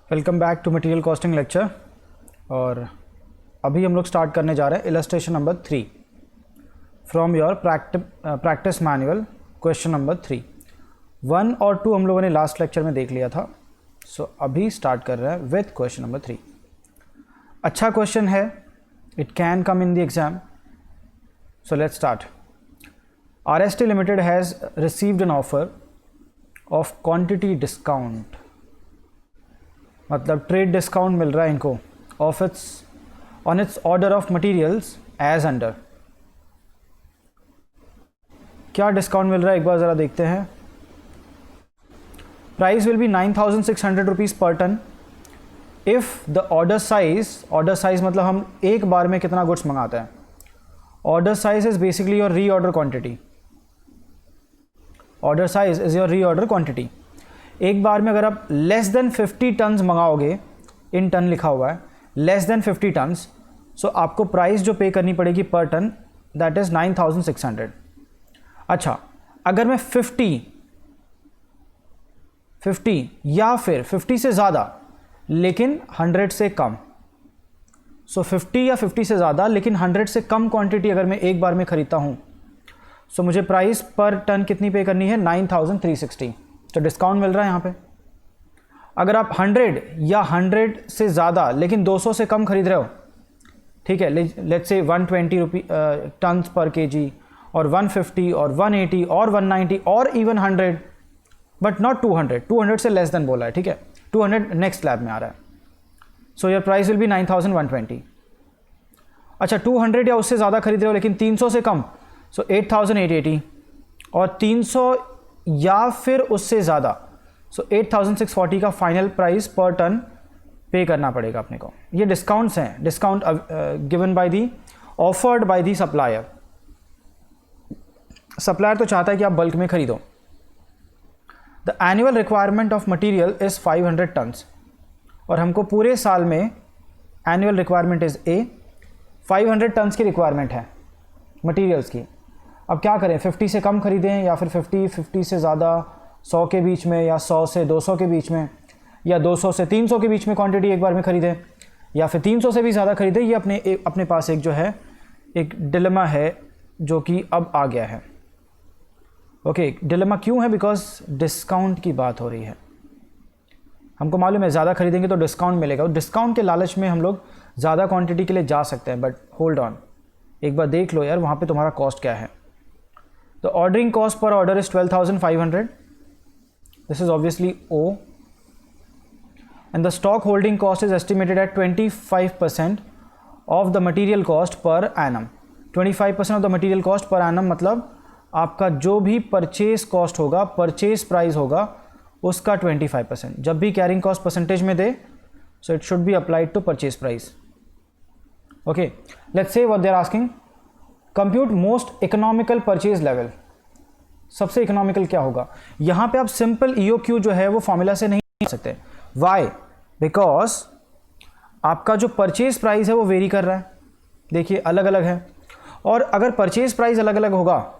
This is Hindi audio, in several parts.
Welcome back to material costing lecture. और अभी हम लोग स्टार्ट करने जा रहे हैं illustration number 3 from your practice manual question number 3। 1 और 2 हम लोगों ने लास्ट लेक्चर में देख लिया था। सो अभी स्टार्ट कर रहे हैं विथ क्वेश्चन नंबर 3। अच्छा क्वेश्चन है, it can come in the exam. So let's start. RST limited has received an offer of quantity discount, मतलब ट्रेड डिस्काउंट मिल रहा है इनको of its on its order of materials as under. क्या डिस्काउंट मिल रहा है एक बार ज़रा देखते हैं। Price will be 9,600 rupees per ton if the order size मतलब हम एक बार में कितना गुड्स मंगाते हैं। Order size is basically your री order quantity. Order size is your री ऑर्डर क्वान्टिटी। एक बार में अगर आप लेस देन 50 टन्स मंगाओगे, इन टन लिखा हुआ है, लेस देन 50 टन्स, सो आपको प्राइस जो पे करनी पड़ेगी पर टन दैट इज़ 9,600। अच्छा, अगर मैं 50 या फिर 50 से ज़्यादा लेकिन 100 से कम, सो 50 या 50 से ज़्यादा लेकिन 100 से कम क्वांटिटी अगर मैं एक बार में ख़रीदता हूँ, सो मुझे प्राइस पर टन कितनी पे करनी है, 9,360। तो डिस्काउंट मिल रहा है यहाँ पे। अगर आप 100 या 100 से ज़्यादा लेकिन 200 से कम खरीद रहे हो, ठीक है, लेट्स से 120 टन्स पर केजी और 150 और 180 और 190 और इवन 100, बट नॉट 200 से लेस देन बोला है, ठीक है, 200 नेक्स्ट स्लैब में आ रहा है। So your price will B 9,120। अच्छा, 200 या उससे ज़्यादा खरीद रहे हो लेकिन 300 से कम, सो 8,880, और 300 या फिर उससे ज़्यादा, सो 8,640 का फाइनल प्राइस पर टन पे करना पड़ेगा अपने को। ये डिस्काउंट्स हैं, discount given by the, offered by the supplier. Supplier तो चाहता है कि आप बल्क में खरीदो। The annual requirement of material is 500 tons, और हमको पूरे साल में एनुअल रिक्वायरमेंट इज़ 500 टन्स की रिक्वायरमेंट है मटेरियल्स की। अब क्या करें, 50 से कम खरीदें या फिर 50 से ज़्यादा, 100 के बीच में, या 100 से 200 के बीच में, या 200 से 300 के बीच में क्वांटिटी एक बार में खरीदें, या फिर 300 से भी ज़्यादा खरीदें। ये अपने पास एक जो है एक डिलेमा है जो कि अब आ गया है। ओके, डिलेमा क्यों है? बिकॉज डिस्काउंट की बात हो रही है। हमको मालूम है ज़्यादा खरीदेंगे तो डिस्काउंट मिलेगा, और डिस्काउंट के लालच में हम लोग ज़्यादा क्वांटिटी के लिए जा सकते हैं। बट होल्ड ऑन, एक बार देख लो यार वहाँ पे तुम्हारा कॉस्ट क्या है। The ordering cost per order is 12,500. This is obviously O. And the stock holding cost is estimated at 25% of the material cost per annum. 25% of the material cost per annum मतलब आपका जो भी परचेज कॉस्ट होगा, परचेज प्राइस होगा, उसका 25%। जब भी कैरिंग कॉस्ट परसेंटेज में दे, so it should be applied to purchase price. Okay, let's say what they are asking. Compute most economical purchase level. सबसे इकोनॉमिकल क्या होगा? यहाँ पे आप सिंपल EOQ जो है वो फॉर्मूला से नहीं कर सकते। वाई? बिकॉज आपका जो परचेज प्राइस है वो वेरी कर रहा है, देखिए अलग अलग है। और अगर परचेज प्राइस अलग अलग होगा,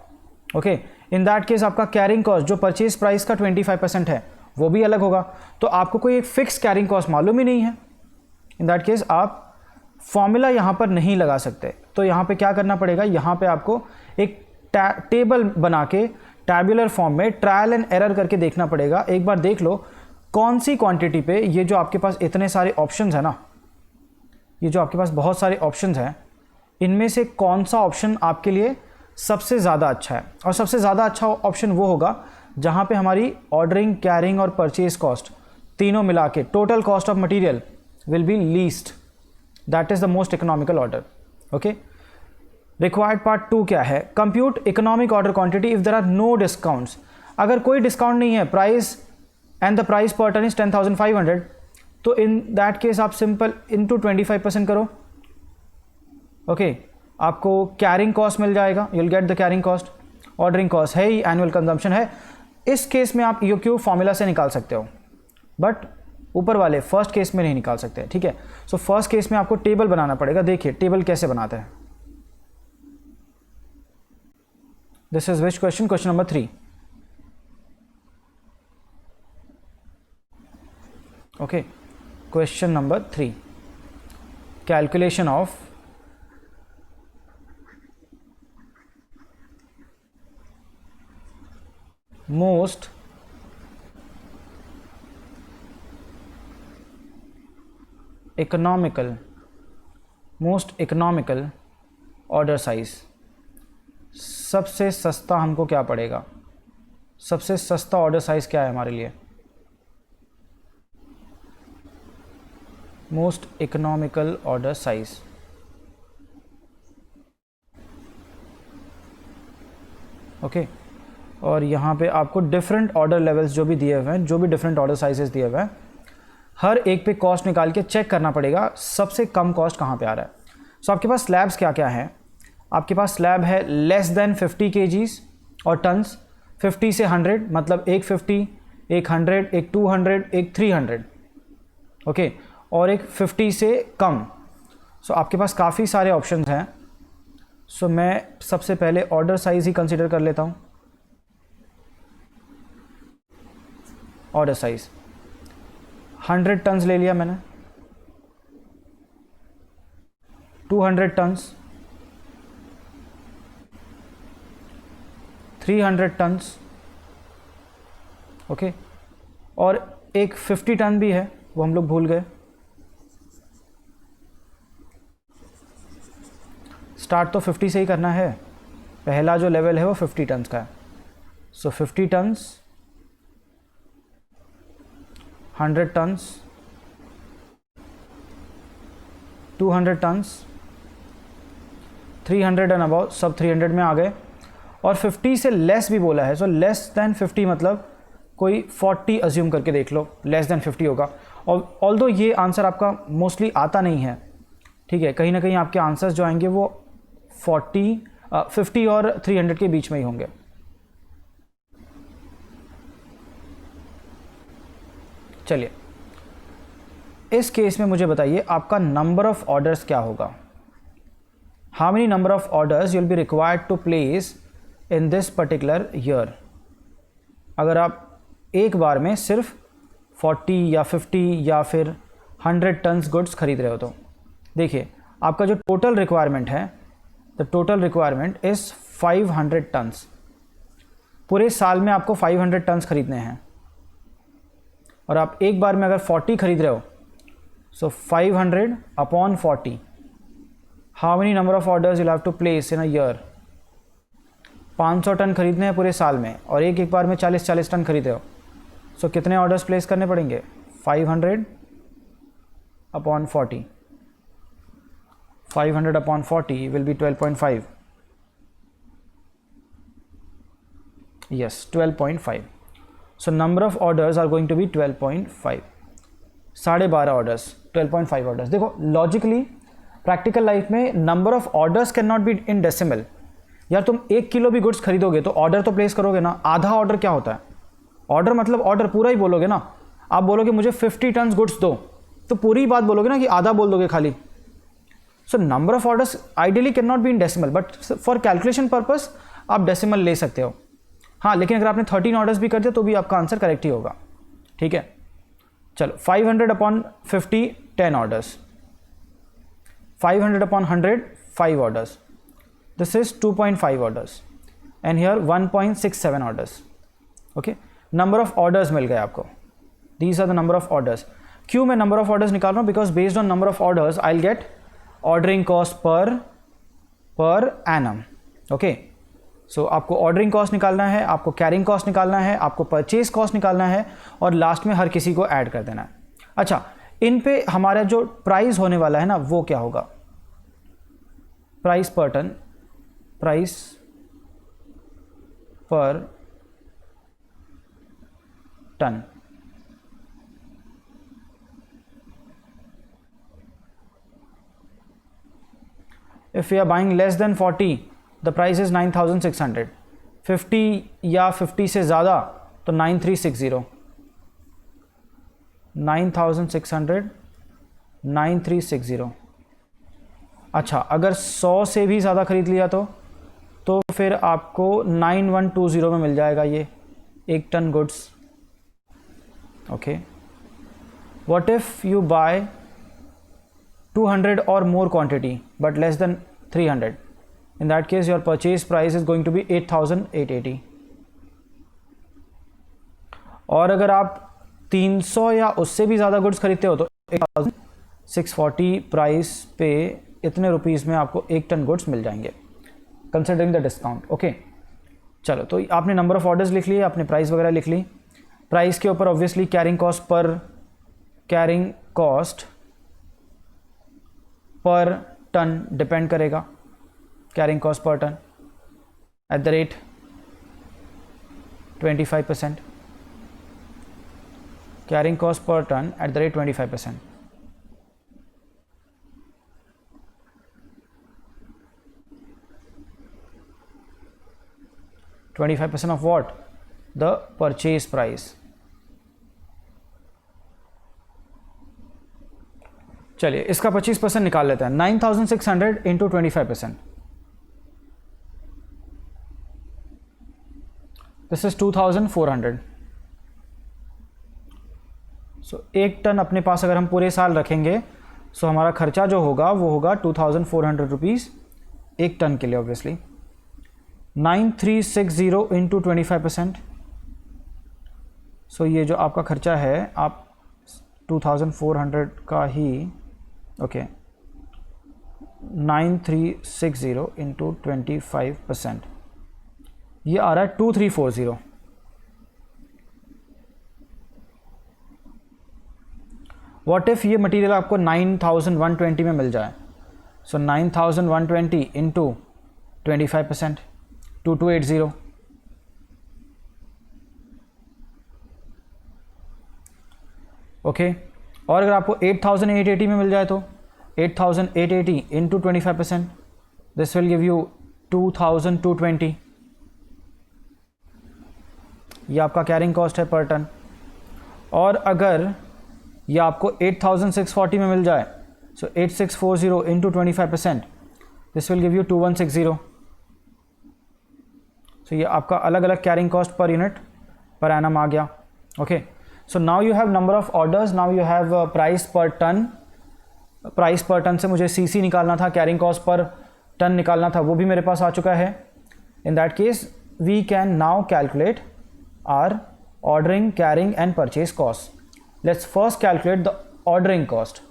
ओके, इन दैट केस आपका कैरिंग कॉस्ट जो परचेज प्राइस का 25% है वो भी अलग होगा। तो आपको कोई एक फिक्स कैरिंग कॉस्ट मालूम ही नहीं है। इन दैट केस आप फॉर्मूला यहाँ पर नहीं लगा सकते। तो यहाँ पे क्या करना पड़ेगा, यहाँ पे आपको एक टेबल बना के टैबुलर फॉर्म में ट्रायल एंड एरर करके देखना पड़ेगा। एक बार देख लो कौन सी क्वांटिटी पे, ये जो आपके पास इतने सारे ऑप्शंस है ना, ये जो आपके पास बहुत सारे ऑप्शंस हैं, इनमें से कौन सा ऑप्शन आपके लिए सबसे ज़्यादा अच्छा है। और सबसे ज़्यादा अच्छा ऑप्शन वो होगा जहाँ पे हमारी ऑर्डरिंग, कैरिंग और परचेज कॉस्ट तीनों मिला के total cost of material will be least. That is the most economical order. Okay, required part 2 क्या है? Compute economic order quantity if there are no discounts. अगर कोई डिस्काउंट नहीं है, price and the price per ton is 10,500, तो इन दैट केस आप सिंपल इनटू 25% करो। ओके, आपको कैरिंग कॉस्ट मिल जाएगा, you will get the carrying cost. Ordering cost है ही, एनुअल कंजम्पशन है। इस केस में आप EOQ फॉर्मूला से निकाल सकते हो, बट ऊपर वाले फर्स्ट केस में नहीं निकाल सकते, ठीक है। सो फर्स्ट केस में आपको टेबल बनाना पड़ेगा। देखिए टेबल कैसे बनाते हैं। This is which question? Question number 3। Okay, question number 3, calculation of most economical order size. सबसे सस्ता हमको क्या पड़ेगा, सबसे सस्ता ऑर्डर साइज क्या है हमारे लिए? Most economical order size. Okay, और यहाँ पे आपको डिफरेंट ऑर्डर लेवल्स जो भी दिए हुए हैं, जो भी डिफरेंट ऑर्डर साइजेस दिए हुए हैं, हर एक पे कॉस्ट निकाल के चेक करना पड़ेगा सबसे कम कॉस्ट कहाँ पे आ रहा है। सो आपके पास स्लैब्स क्या क्या हैं? आपके पास स्लैब है लेस देन 50 kgs और टन्स, 50 से 100 मतलब एक 50, एक 100, एक 200, एक 300, ओके, और एक 50 से कम। सो आपके पास काफ़ी सारे ऑप्शंस हैं। सो मैं सबसे पहले ऑर्डर साइज ही कंसिडर कर लेता हूँ। ऑर्डर साइज 100 टन्स ले लिया मैंने, 200 टन्स, 300 टन्स, ओके, और एक 50 टन भी है, वो हम लोग भूल गए। स्टार्ट तो 50 से ही करना है, पहला जो लेवल है वो 50 टन्स का है। So 50 tons, 100 tons, 200 tons, 300 and about, सब 300 में आ गए। और 50 से लेस भी बोला है, सो लेस दैन 50 मतलब कोई 40 अज्यूम करके देख लो, लेस दैन 50 होगा। और ऑल्दो ये आंसर आपका मोस्टली आता नहीं है, ठीक है, कहीं ना कहीं आपके आंसर्स जो आएंगे वो 50 और 300 के बीच में ही होंगे। चलिए, इस केस में मुझे बताइए आपका नंबर ऑफ ऑर्डर्स क्या होगा। How many number of orders you will be required to place in this particular year. अगर आप एक बार में सिर्फ 40 या 50 या फिर 100 टन्स गुड्स खरीद रहे हो तो देखिए आपका जो टोटल रिक्वायरमेंट है, the total requirement is 500 tons. पूरे साल में आपको 500 टन्स खरीदने हैं और आप एक बार में अगर 40 खरीद रहे हो, so 500 upon 40, how many number of orders you have to place in a year. 500 ton खरीदने हैं पूरे साल में और एक बार में 40 टन खरीदे हो, सो कितने ऑर्डर्स प्लेस करने पड़ेंगे? 500 upon 40, 500 upon 40 will be 12.5, yes 12.5। So number of orders are going to be 12.5, 12.5 orders, 12.5 orders. देखो लॉजिकली प्रैक्टिकल लाइफ में number of orders can not be in decimal. यार तुम 1 किलो भी गुड्स खरीदोगे तो ऑर्डर तो प्लेस करोगे ना। आधा ऑर्डर क्या होता है? ऑर्डर मतलब ऑर्डर पूरा ही बोलोगे ना। आप बोलोगे मुझे 50 टन गुड्स दो, तो पूरी बात बोलोगे ना कि आधा बोल दोगे खाली। सो number of orders ideally can not be in decimal, but for calculation purpose आप डेसिमल ले सकते हो। हाँ, लेकिन अगर आपने 13 ऑर्डर्स भी कर दिया तो भी आपका आंसर करेक्ट ही होगा, ठीक है। चलो 500 upon 50 10 orders, 500 upon 100 5 orders, this is 2.5 orders and here 1.67 orders, okay। number of orders मिल गए आपको, these are the number of orders। क्यों मैं number of orders निकाल रहा हूँ? because based on number of orders I'll get ordering cost per annum, okay। so आपको ordering cost निकालना है, आपको carrying cost निकालना है, आपको purchase cost निकालना है और लास्ट में हर किसी को ऐड कर देना है। अच्छा, इन पे हमारा जो प्राइस होने वाला है ना वो क्या होगा? Price per ton, price per ton. If you are buying less than 40 the price is 9600, 50 या 50 से ज़्यादा तो 9360, 9600, 9360। अच्छा, अगर 100 से भी ज़्यादा ख़रीद लिया तो फिर आपको 9120 में मिल जाएगा ये 1 ton goods, okay. what if you buy 200 or more quantity but less than 300? In that case your purchase price is going to be 8,880. और अगर आप 300 या उससे भी ज़्यादा गुड्स खरीदते हो तो 8,640 प्राइस पे इतने रुपीज़ में आपको 1 टन गुड्स मिल जाएंगे कंसिडरिंग द डिस्काउंट. ओके, चलो, तो आपने नंबर ऑफ ऑर्डर्स लिख लिए, आपने प्राइस वगैरह लिख ली. प्राइस के ऊपर obviously carrying cost per ton depend करेगा. Carrying cost per ton at the rate 25%. Carrying cost per ton at the rate 25%. (25% of what? The purchase price. चलिए इसका 25% निकाल लेते हैं. 9,600 into 25%. This is 2,400. So 1 ton अपने पास अगर हम पूरे साल रखेंगे सो हमारा खर्चा जो होगा वो होगा 2,400 रुपीज़ 1 टन के लिए. Obviously 9,360 into 25%. सो ये जो आपका खर्चा है आप 2,400 का ही ओके 9,360 इंटू 25%, ये आ रहा है 2,340. व्हाट इफ ये मटेरियल आपको 9,120 में मिल जाए? सो 9,120 इंटू 25%, 2,280. ओके, और अगर आपको 8,880 में मिल जाए तो 8,880 into 25%, this will give you 2,220. ये आपका कैरिंग कॉस्ट है पर टन. और अगर ये आपको 8,640 में मिल जाए so 8,640 into 25%, this will give you 2,160. So ये आपका अलग अलग carrying cost per unit per annum आ गया. Okay, so now you have number of orders, now you have price per ton. Price per ton से मुझे सीसी निकालना था, कैरिंग कॉस्ट पर टन निकालना था, वो भी मेरे पास आ चुका है. In that case we can now calculate our ordering, carrying and purchase cost. Let's first calculate the ordering cost.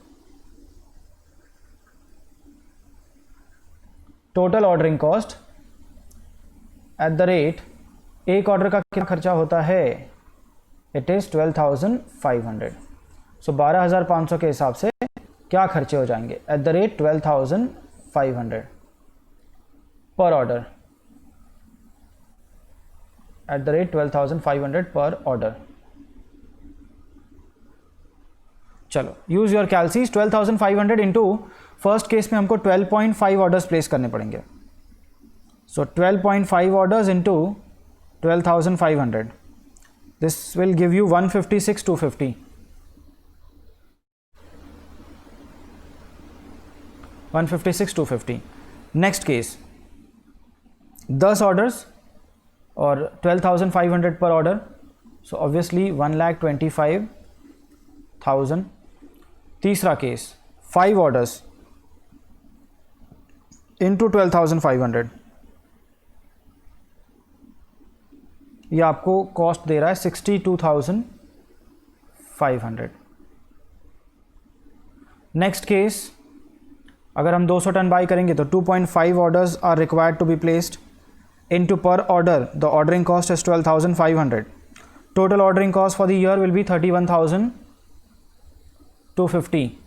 Total ordering cost at the rate, एक ऑर्डर का कितना खर्चा होता है? It is 12,500. सो 12,500 के हिसाब से क्या खर्चे हो जाएंगे? Eight the rate 12,500 per order. Eight the rate 12,500 per order. चलो use your calcies. 12,500 into first case में हमको 12.5 ऑर्डर्स प्लेस करने पड़ेंगे. So 12.5 orders into 12,500, this will give you 156,250. 156,250. Next case 10 orders और 12,500 पर ऑर्डर. So obviously 1,25,000. तीसरा केस 5 ऑर्डर्स इंटू 12,500, ये आपको कॉस्ट दे रहा है 62,500. नेक्स्ट केस अगर हम 200 टन बाई करेंगे तो 2.5 orders are required to be placed into per order. The ordering cost is 12,500. Total ordering cost for the year will be 31,250.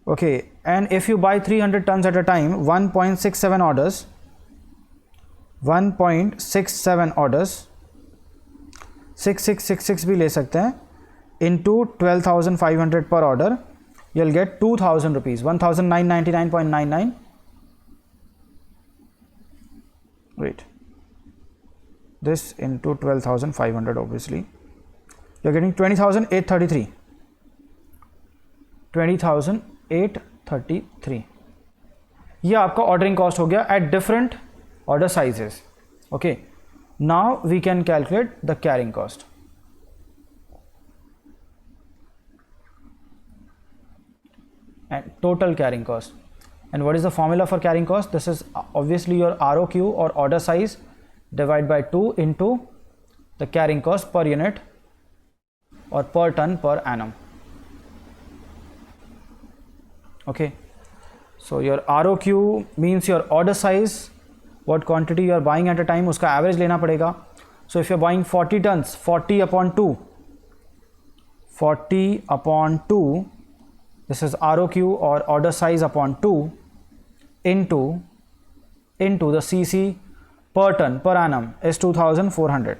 Okay, and if you buy 300 tons at a time, 1.67 orders, 6666 भी ले सकते हैं, into 12,500 per order, you'll get 2,000 rupees, 1,999.99. Wait, this into 12,500, obviously you're getting 20,833. 20,833 ये आपका ऑर्डरिंग कॉस्ट हो गया at different order sizes. Okay, now we can calculate the carrying cost. and total carrying cost. And what is the formula for carrying cost? This is obviously your ROQ or order size divided by 2 into the carrying cost per unit or per ton per annum. Okay, so your ROQ means your order size, what quantity you are buying at a time, उसका average लेना पड़ेगा. So if you are buying 40 tons, 40 upon 2, this is ROQ or order size upon 2 into the CC per ton per annum is 2400.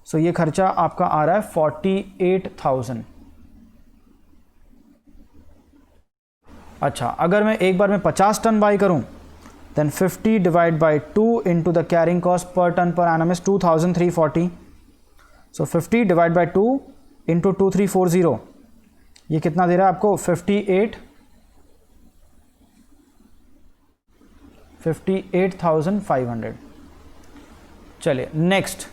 So ये खर्चा आपका आ रहा है 48,000. अच्छा, अगर मैं एक बार में 50 टन बाई करूं, then 50 divided by 2 into the carrying cost per ton per annum is 2340. So 50 divided by 2 into 2340, ये कितना दे रहा है आपको? 58,500. चलिए नेक्स्ट,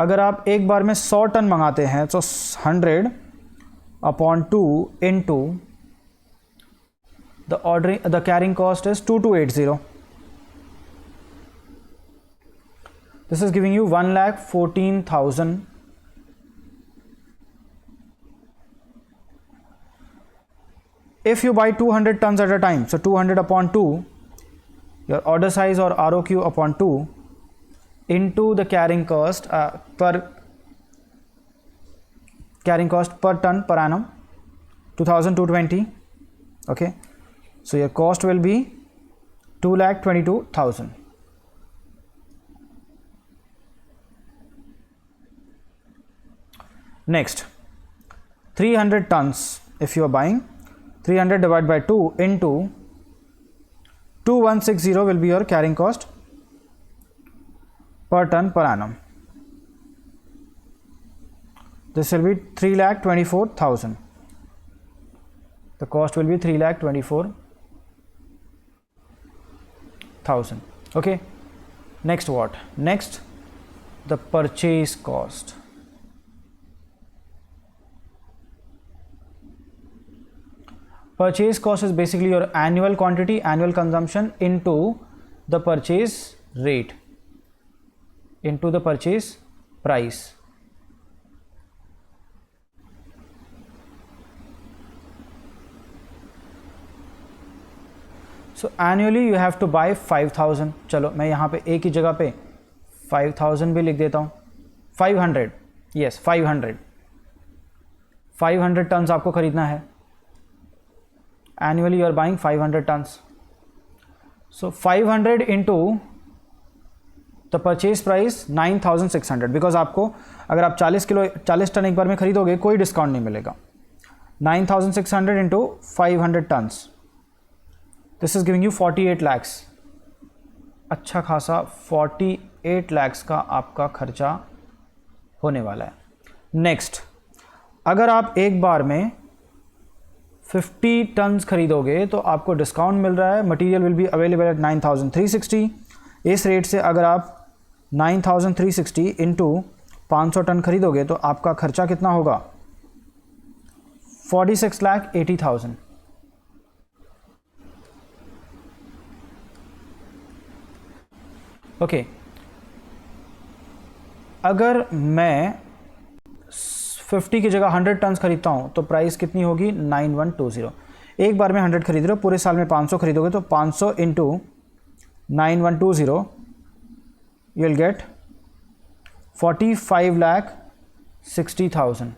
अगर आप एक बार में 100 टन मंगाते हैं तो 100 upon 2 into the carrying cost is 2280. This is giving you 1,14,000. If you buy 200 tons at a time, so 200 upon 2, your order size or ROQ upon 2 into the carrying cost per ton per annum, 2,220. Okay, so your cost will be 2,22,000. Next, 300 tons if you are buying, 300 divided by 2 into 2160 will be your carrying cost per ton per annum. This will be 3,24,000. The cost will be 3,24,000. Okay, next what? Next, the purchase cost. Purchase cost is basically your annual quantity, annual consumption into the purchase rate, into the purchase price. So annually you have to buy 5,000. चलो मैं यहाँ पे एक ही जगह पे 5,000 भी लिख देता हूँ. 500, yes 500 टन्स आपको खरीदना है. Annually you are buying 500 tons. So 500 into the purchase price 9,600, because आपको अगर आप 40 टन एक बार में खरीदोगे कोई डिस्काउंट नहीं मिलेगा. 9,600 into 500 tons, this is giving you 48 lakhs. अच्छा खासा 48 lakhs का आपका खर्चा होने वाला है. नेक्स्ट, अगर आप एक बार में 50 टन्स खरीदोगे तो आपको डिस्काउंट मिल रहा है. Material will be available at 9,360. इस रेट से अगर आप 9,360 इंटू 500 टन खरीदोगे तो आपका खर्चा कितना होगा? 46,80,000. ओके, अगर मैं 50 की जगह 100 टन्स खरीदता हूँ तो प्राइस कितनी होगी? 9120. एक बार में 100 खरीद रहे हो, पूरे साल में 500 खरीदोगे तो 500 into 9120 you will get 45,60,000.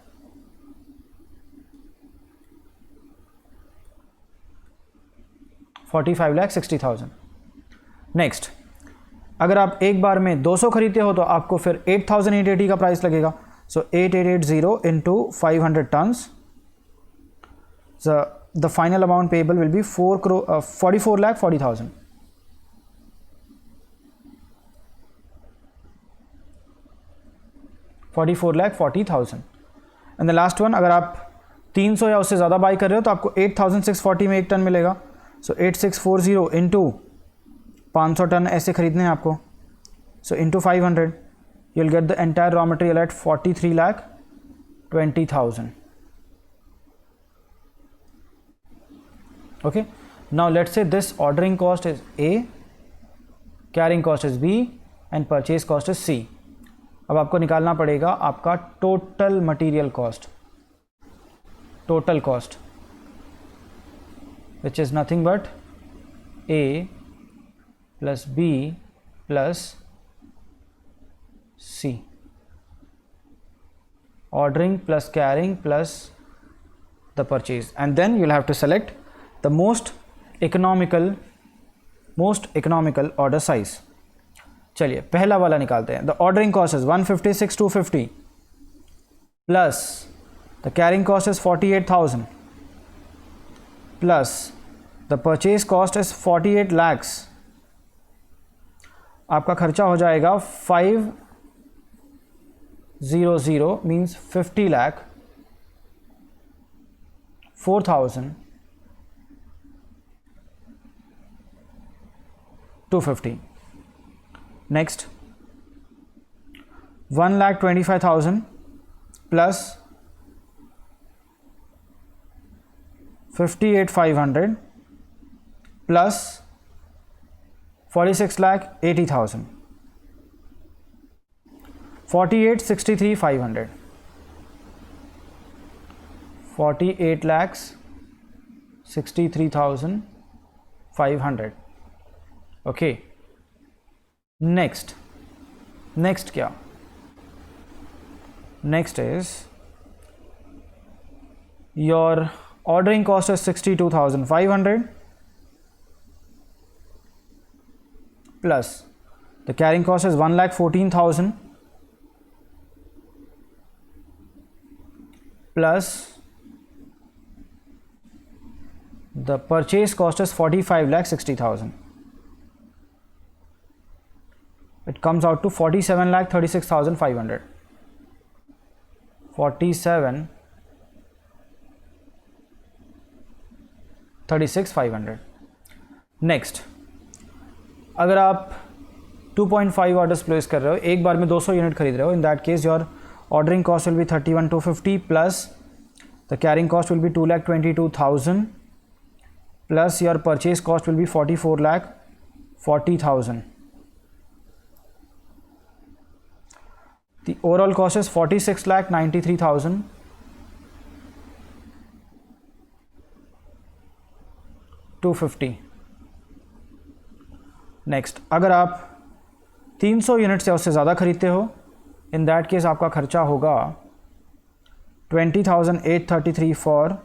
Next, अगर आप एक बार में 200 खरीदते हो तो आपको फिर 8,880 का प्राइस लगेगा. So 8880 into 500 tons. So the final amount payable will be 44,40,000. And the last one, अगर आप 300 या उससे ज़्यादा बाई कर रहे हो तो आपको 8,640 में एक टन मिलेगा. So 8640 into 500 टन ऐसे खरीदने हैं आपको. So into 500. You'll get the entire raw material at 43,20,000. Okay, now let's say this ordering cost is A, carrying cost is B and purchase cost is C. अब आपको निकालना पड़ेगा आपका total material cost, total cost which is nothing but A plus B plus C. Ordering plus carrying plus the purchase, and then you'll have to select the most economical order size. चलिए पहला वाला निकालते हैं. The ordering cost is 156,250 plus the carrying cost is 48,000 plus the purchase cost is 48 lakhs. आपका खर्चा हो जाएगा 500 means 50 lakh 4,250. Next, 1,25,000 plus 58,500 plus 46,80,000. 48,63,500. 48,63,500. Okay. Next क्या? Next is your ordering cost is 62,500 plus the carrying cost is 1,14,000 plus the purchase cost is 45,60,000. It comes out to 47,36,500. 47,36,500. Next, अगर आप 2.5 ऑर्डर्स प्लेस कर रहे हो, एक बार में 200 यूनिट खरीद रहे हो, in that case your ordering cost will be 31,250 plus the carrying cost will be 2,22,000 plus your purchase cost will be 44,40,000. The overall cost is 46,93,250. Next, अगर आप 300 यूनिट से उससे ज़्यादा खरीदते हो, इन दैट केस आपका खर्चा होगा 20,833 for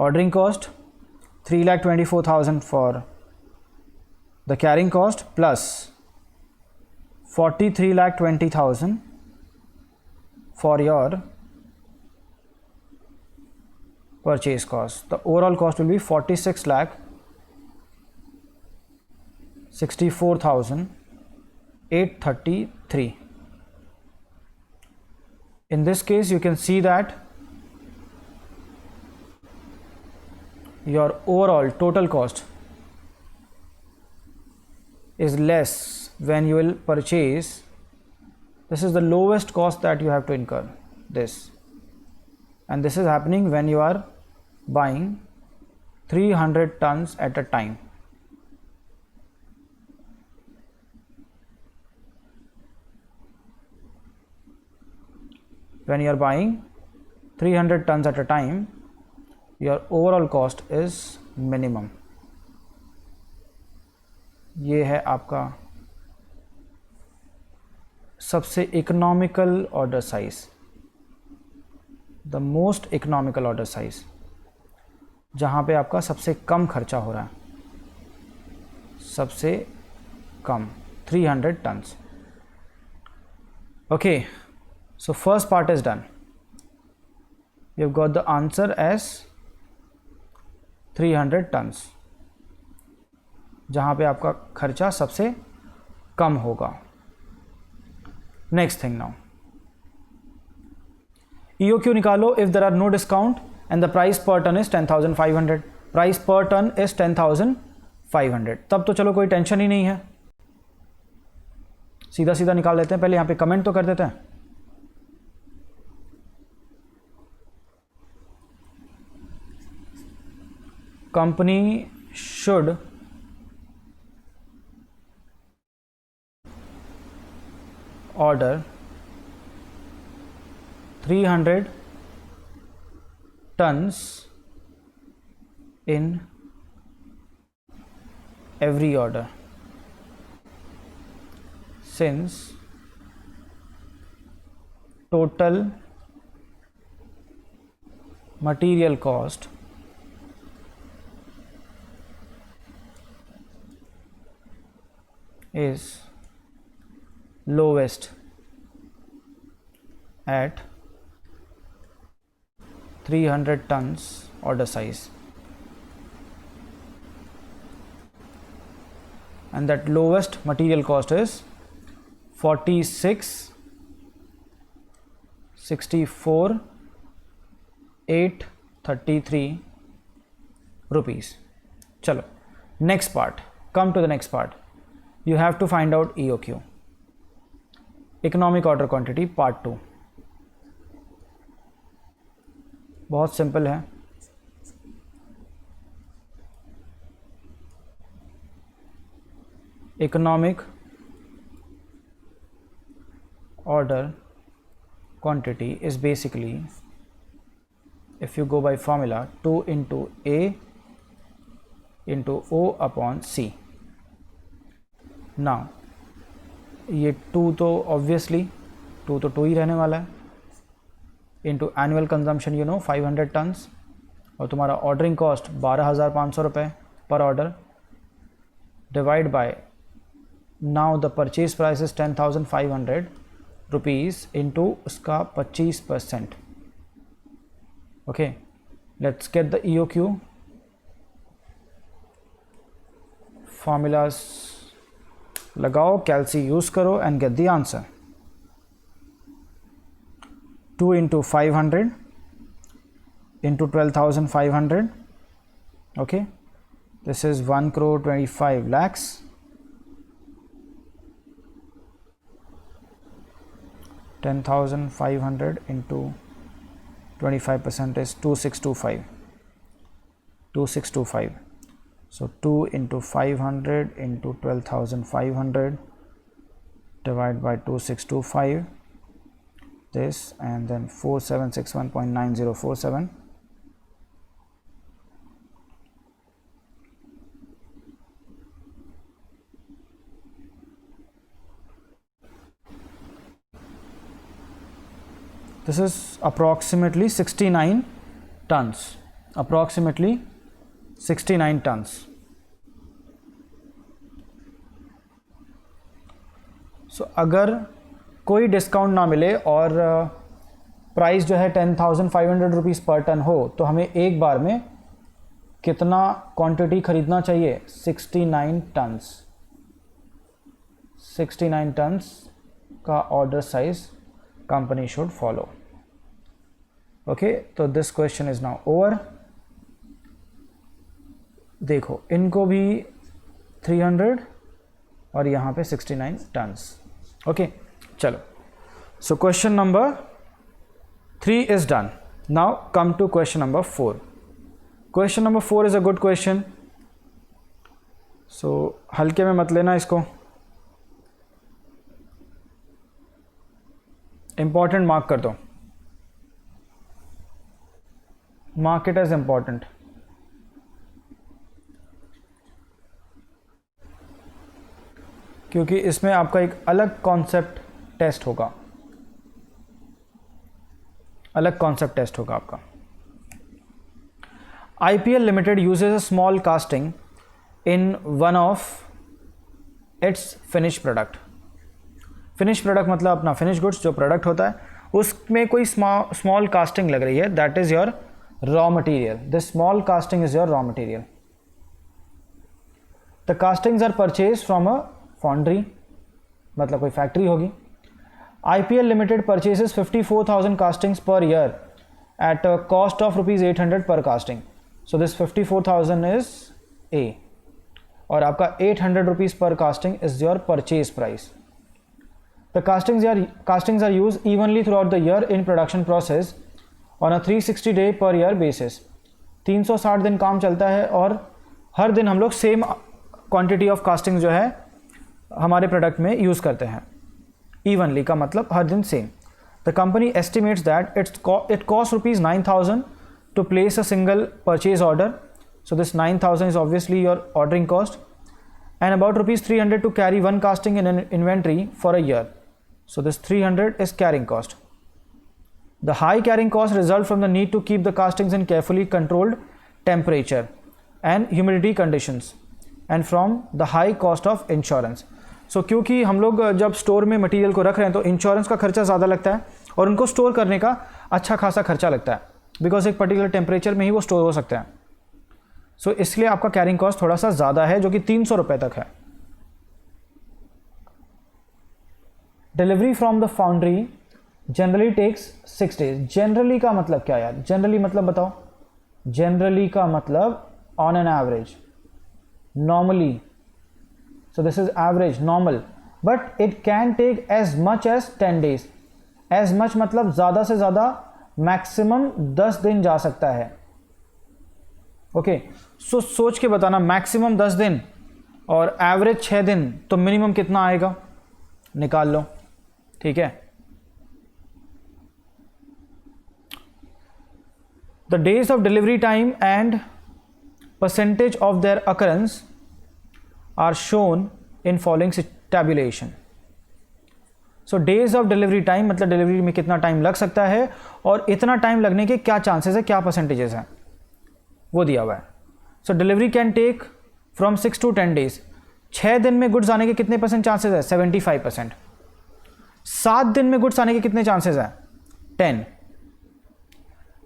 ordering cost, 3,24,000 for the carrying cost plus 43,20,000 for your purchase cost. The overall cost will be 46,64,833. In this case you can see that your overall total cost is less when you will purchase. This is the lowest cost that you have to incur this, and this is happening when you are buying 300 tons at a time. When you are buying 300 tons at a time, your overall cost is minimum. ये है आपका सबसे economical order size, the most economical order size, जहाँ पे आपका सबसे कम खर्चा हो रहा है, सबसे कम 300 tons. Okay, so first part is done. You got the answer as 300 tons, जहाँ पे आपका खर्चा सबसे कम होगा. नेक्स्ट थिंग नाउ, EOQ निकालो if there are no discount and the price per ton is 10,500. Price per ton is 10,500. तब तो चलो कोई टेंशन ही नहीं है, सीधा सीधा निकाल लेते हैं. पहले यहाँ पे कमेंट तो कर देते हैं. company should order 300 tons in every order, since total material cost is lowest at 300 tons order size, and that lowest material cost is 46,64,833 rupees. चलो next part, come to the next part. You have to find out EOQ, economic order quantity part 2. बहुत सिंपल है. Economic order quantity is basically, if you go by formula, 2 into A into O upon C. Now ये 2 तो obviously 2 तो 2 ही रहने वाला है, इंटू एनुअल कंजम्पशन 500 टन्स, और तुम्हारा ऑर्डरिंग कॉस्ट 12,500 रुपये पर order, divide by, now the purchase price is 10,500 rupees into उसका 25%. Okay, let's get the EOQ. Formulas लगाओ, कैलसी यूज़ करो and get the answer. 2 into 500 into 12,500. Okay, this is 1,25 lakhs. 10,500 into 25% is 2,625. 2,625. So 2 into 500 into 12,500 divided by 2,625. This, and then 4761.9047. This is approximately 69 tons. Approximately 69 tons. So अगर कोई डिस्काउंट ना मिले और प्राइस जो है 10,500 रुपीज़ पर टन हो, तो हमें एक बार में कितना क्वांटिटी ख़रीदना चाहिए? 69 टन्स. 69 टन्स का order size company should follow. Okay, तो this question is now over. देखो, इनको भी 300 और यहाँ पे 69 टन्स. ओके, चलो. So question number 3 is done. Now come to question number 4. Question number 4 is a good question. So हल्के में मत लेना इसको, इंपॉर्टेंट मार्क कर दो. Mark it as important. क्योंकि इसमें आपका एक अलग कॉन्सेप्ट टेस्ट होगा. अलग कॉन्सेप्ट टेस्ट होगा आपका. IPL limited usage a small casting in one of its finish product. Finish product मतलब अपना फिनिश गुड्स जो प्रोडक्ट होता है, उसमें कोई स्मॉल कास्टिंग लग रही है. That is your raw material. This small casting is your raw material. The castings are purchase from a foundry, मतलब कोई फैक्ट्री होगी. IPL limited purchases 54,000 castings per year at a cost of ₹800 per casting. So this 54,000 is A, और आपका 800 rupees per casting is your purchase price. The castings are used evenly throughout the year in production process on a 360 day per year basis. 360 दिन काम चलता है और हर दिन हम लोग सेम क्वांटिटी ऑफ कास्टिंग जो है हमारे प्रोडक्ट में यूज़ करते हैं इवनली, का मतलब हर दिन same. The company estimates that it cost ₹9,000 to place a single purchase order. So this 9,000 is obviously your ordering cost, and about ₹300 to carry one casting in an inventory for a year. So this 300 is carrying cost. The high carrying cost result from the need to keep the castings in carefully controlled temperature and humidity conditions and from the high cost of insurance. So क्योंकि हम लोग जब स्टोर में मटेरियल को रख रहे हैं तो इंश्योरेंस का खर्चा ज़्यादा लगता है और उनको स्टोर करने का अच्छा खासा खर्चा लगता है, बिकॉज एक पर्टिकुलर टेम्परेचर में ही वो स्टोर हो सकता है। सो इसलिए आपका कैरिंग कॉस्ट थोड़ा सा ज़्यादा है, जो कि 300 रुपये तक है। Delivery from the foundry generally takes 6 days। Generally का मतलब क्या यार? जनरली मतलब बताओ। जनरली का मतलब on an average, normally. So this is average, normal, but it can take as much as 10 days। As much मतलब ज़्यादा से ज़्यादा मैक्सिमम 10 दिन जा सकता है। ओके, सो सोच के बताना, मैक्सिमम 10 दिन और एवरेज 6 दिन, तो मिनिमम कितना आएगा? निकाल लो, ठीक है। The days of delivery time and percentage of their occurrence are shown in following tabulation. So days of delivery time मतलब डिलीवरी में कितना टाइम लग सकता है और इतना टाइम लगने के क्या चांसेस है, क्या परसेंटेजेस हैं, वो दिया हुआ है। So delivery can take from 6 to 10 days। 6 दिन में गुड्स आने के कितने परसेंट चांसेस है? 75%। 7 दिन में गुड्स आने के कितने चांसेस हैं? 10।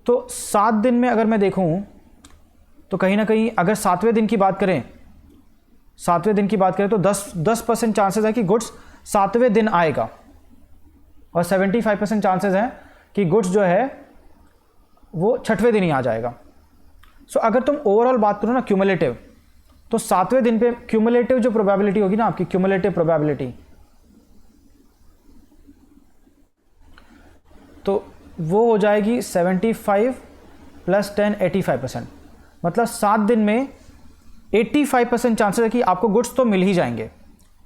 तो 7 दिन में अगर मैं देखूं तो कहीं ना कहीं अगर 7वें दिन की बात करें, 7वें दिन की बात करें तो 10% चांसेस है कि गुड्स 7वें दिन आएगा और 75% चांसेस हैं कि गुड्स जो है वो 6वें दिन ही आ जाएगा। सो अगर तुम ओवरऑल बात करो ना क्यूमुलेटिव, तो 7वें दिन पे क्यूमुलेटिव जो प्रोबेबिलिटी होगी ना आपकी, क्यूमुलेटिव प्रोबेबिलिटी, तो वो हो जाएगी 75 + 10 85%। मतलब 7 दिन में 85% चांसेस है कि आपको गुड्स तो मिल ही जाएंगे।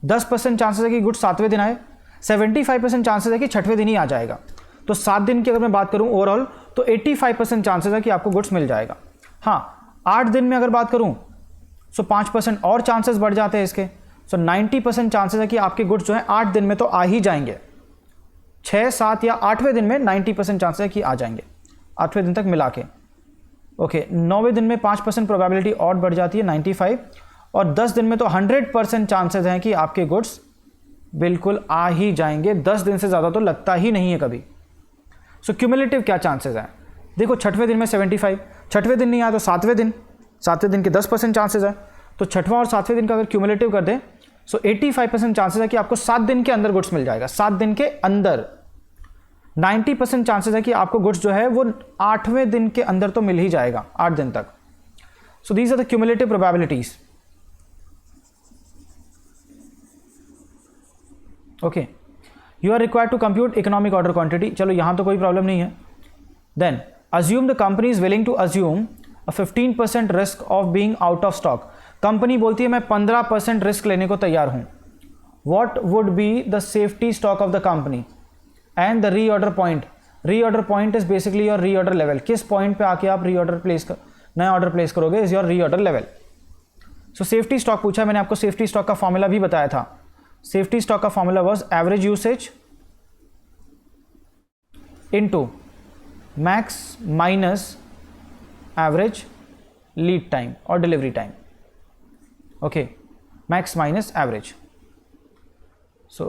10% चांसेस है कि गुड्स 7वें दिन आए, 75% चांसेस है कि 6वें दिन ही आ जाएगा। तो 7 दिन की अगर मैं बात करूं ओवरऑल तो 85% चांसेस है कि आपको गुड्स मिल जाएगा। हाँ, 8 दिन में अगर बात करूं तो 5% और चांसेस बढ़ जाते हैं इसके। सो 90% चांसेस है कि आपके गुड्स जो है 8 दिन में तो आ ही जाएंगे। 6, 7 या 8वें दिन में 90% चांसेस है कि आ जाएंगे, 8वें दिन तक मिला के। ओके, 9वें दिन में 5% प्रोबेबिलिटी और बढ़ जाती है, 95, और 10 दिन में तो 100% चांसेस हैं कि आपके गुड्स बिल्कुल आ ही जाएंगे। 10 दिन से ज़्यादा तो लगता ही नहीं है कभी। सो क्यूमुलेटिव क्या चांसेस हैं? देखो 6वें दिन में 75, 6वें दिन नहीं आया तो 7वें दिन, 7वें दिन के 10% चांसेस है, तो 6वां और 7वें दिन का अगर क्यूमुलेटिव कर दें सो 85% चांसेस है कि आपको 7 दिन के अंदर गुड्स मिल जाएगा। 7 दिन के अंदर 90% चांसेस है कि आपको गुड्स जो है वो 8वें दिन के अंदर तो मिल ही जाएगा, 8 दिन तक। So these are the cumulative probabilities. Okay, you are required to compute economic order quantity. चलो यहां तो कोई प्रॉब्लम नहीं है। Then assume the company is willing to assume a 15% risk of being out of stock. Company बोलती है मैं 15% रिस्क लेने को तैयार हूं। What would be the safety stock of the company and the reorder point. Reorder point is basically your reorder level. किस पॉइंट पे आके आप रीऑर्डर नया ऑर्डर प्लेस करोगे is your reorder level. So safety stock पूछा, मैंने आपको सेफ्टी स्टॉक का फॉर्मूला भी बताया था। सेफ्टी स्टॉक का formula was average usage into max minus average lead time और delivery time. Okay, max minus average. So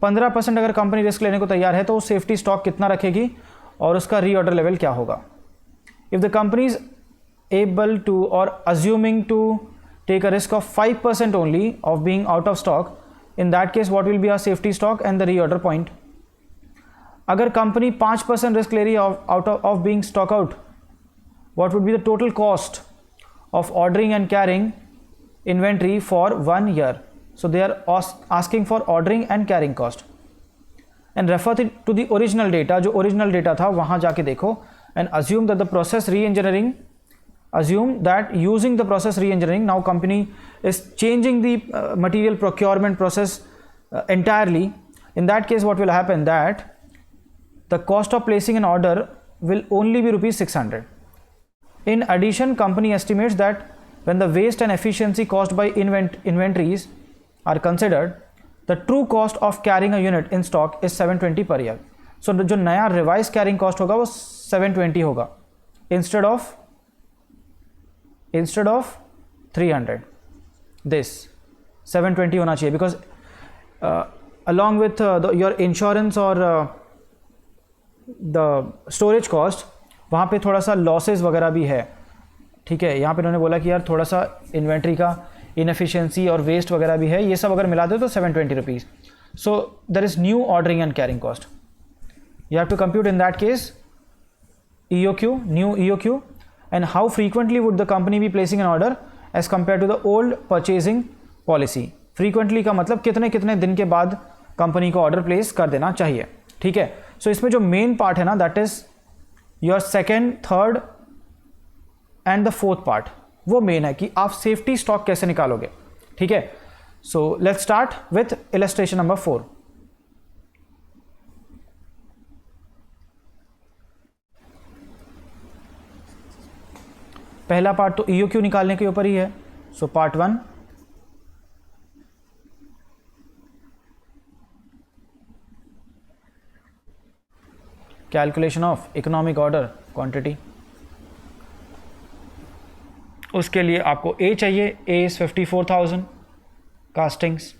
15% अगर कंपनी रिस्क लेने को तैयार है तो सेफ्टी स्टॉक कितना रखेगी और उसका रीऑर्डर लेवल क्या होगा। If the company is able to और assuming to take a risk of 5% only of being out of stock, in that case what will be our safety stock and the reorder point. अगर कंपनी 5% रिस्क ले रही है of being stock out, what would be the total cost of ordering and carrying inventory for 1 year। So they are asking for ordering and carrying cost and refer to the original data। जो original data था वहाँ जाके देखो and assume that the process re-engineering assume that using the process re-engineering, now company is changing the material procurement process entirely. In that case, what will happen, that the cost of placing an order will only be rupees 600. In addition, company estimates that when the waste and efficiency caused by inventories are considered, the true cost of carrying a unit in stock is 720 per year. So जो नया रिवाइज कैरिंग कॉस्ट होगा वो 720 होगा instead of 300. this 720 होना चाहिए, because along with your insurance or the storage cost, वहाँ पे थोड़ा सा लॉसेस वगैरह भी है, ठीक है. यहाँ पे उन्होंने बोला कि यार थोड़ा सा इन्वेंट्री का इनएफिशिएंसी और वेस्ट वगैरह भी है, ये सब अगर मिला दो तो 720 rupees. So there is new ordering and carrying cost. You have to compute in that case EOQ, new EOQ, and how frequently would the company be placing an order as compared to the old purchasing policy. Frequently का मतलब कितने कितने दिन के बाद कंपनी को ऑर्डर प्लेस कर देना चाहिए, ठीक है. सो इसमें जो मेन पार्ट है ना, that is your second, third and the fourth part, वो मेन है कि आप सेफ्टी स्टॉक कैसे निकालोगे, ठीक है. सो let's start with illustration number 4. पहला पार्ट तो EOQ निकालने के ऊपर ही है. So part 1, calculation of economic order quantity. उसके लिए आपको A चाहिए. A is 54,000 castings,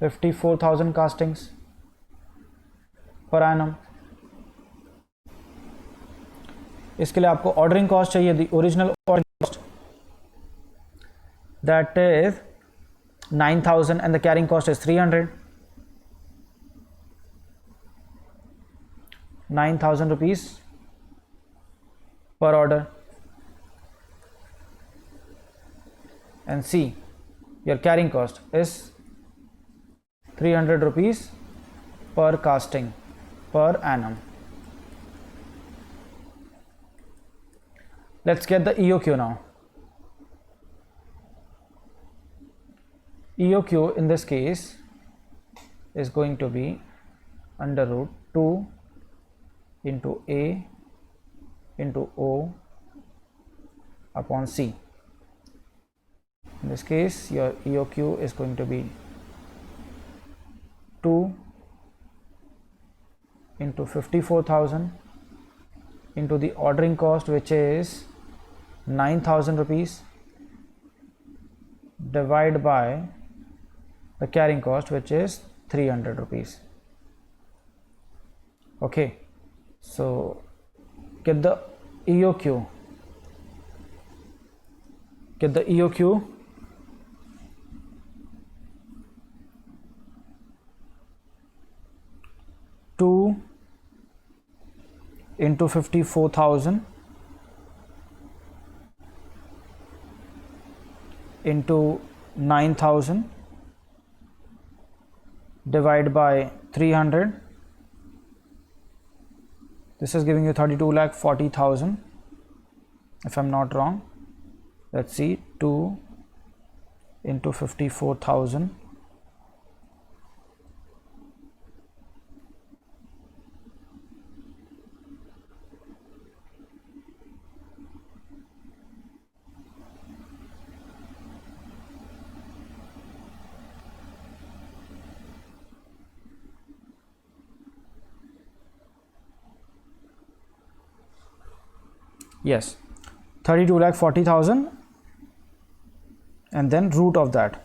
54,000 castings per annum. इसके लिए आपको ऑर्डरिंग कॉस्ट चाहिए, the original ordering cost, that is 9,000 and the carrying cost is 300. 9,000 rupees per order. And C, your carrying cost is 300 rupees per casting per annum. Let's get the EOQ now. EOQ in this case is going to be under root 2 into A into O upon C. In this case, your EOQ is going to be 2 into 54,000 into the ordering cost, which is 9,000 rupees, divided by the carrying cost, which is 300 rupees. Okay, so get the EOQ. Get the EOQ. Two into 54,000 into 9,000 divided by 300. This is giving you 32,40,000 if I'm not wrong. Let's see, 2 into 54,000 yes, 32,40,000 and then root of that.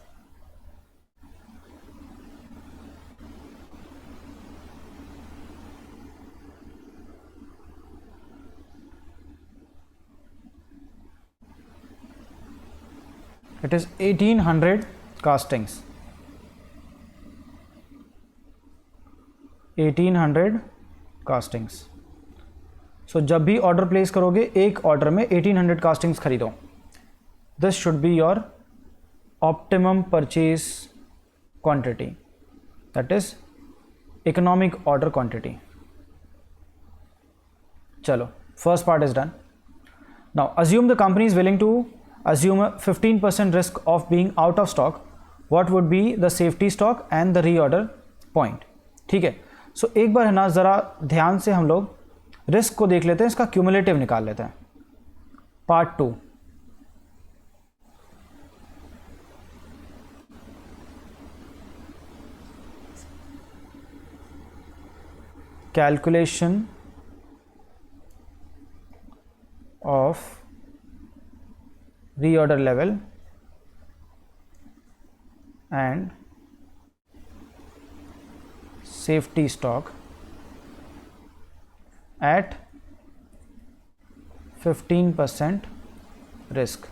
It is 1,800 castings. 1,800 castings. सो जब भी ऑर्डर प्लेस करोगे, एक ऑर्डर में 1,800 कास्टिंग्स खरीदो. This should be your optimum purchase quantity, that is economic order quantity. चलो, first part is done. Now assume the company is willing to assume a 15% risk of being out of stock. What would be the safety stock and the reorder point? ठीक है, सो एक बार है ना ज़रा ध्यान से हम लोग रिस्क को देख लेते हैं, इसका क्यूमुलेटिव निकाल लेते हैं. Part 2. Calculation of reorder level and safety stock at 15% risk.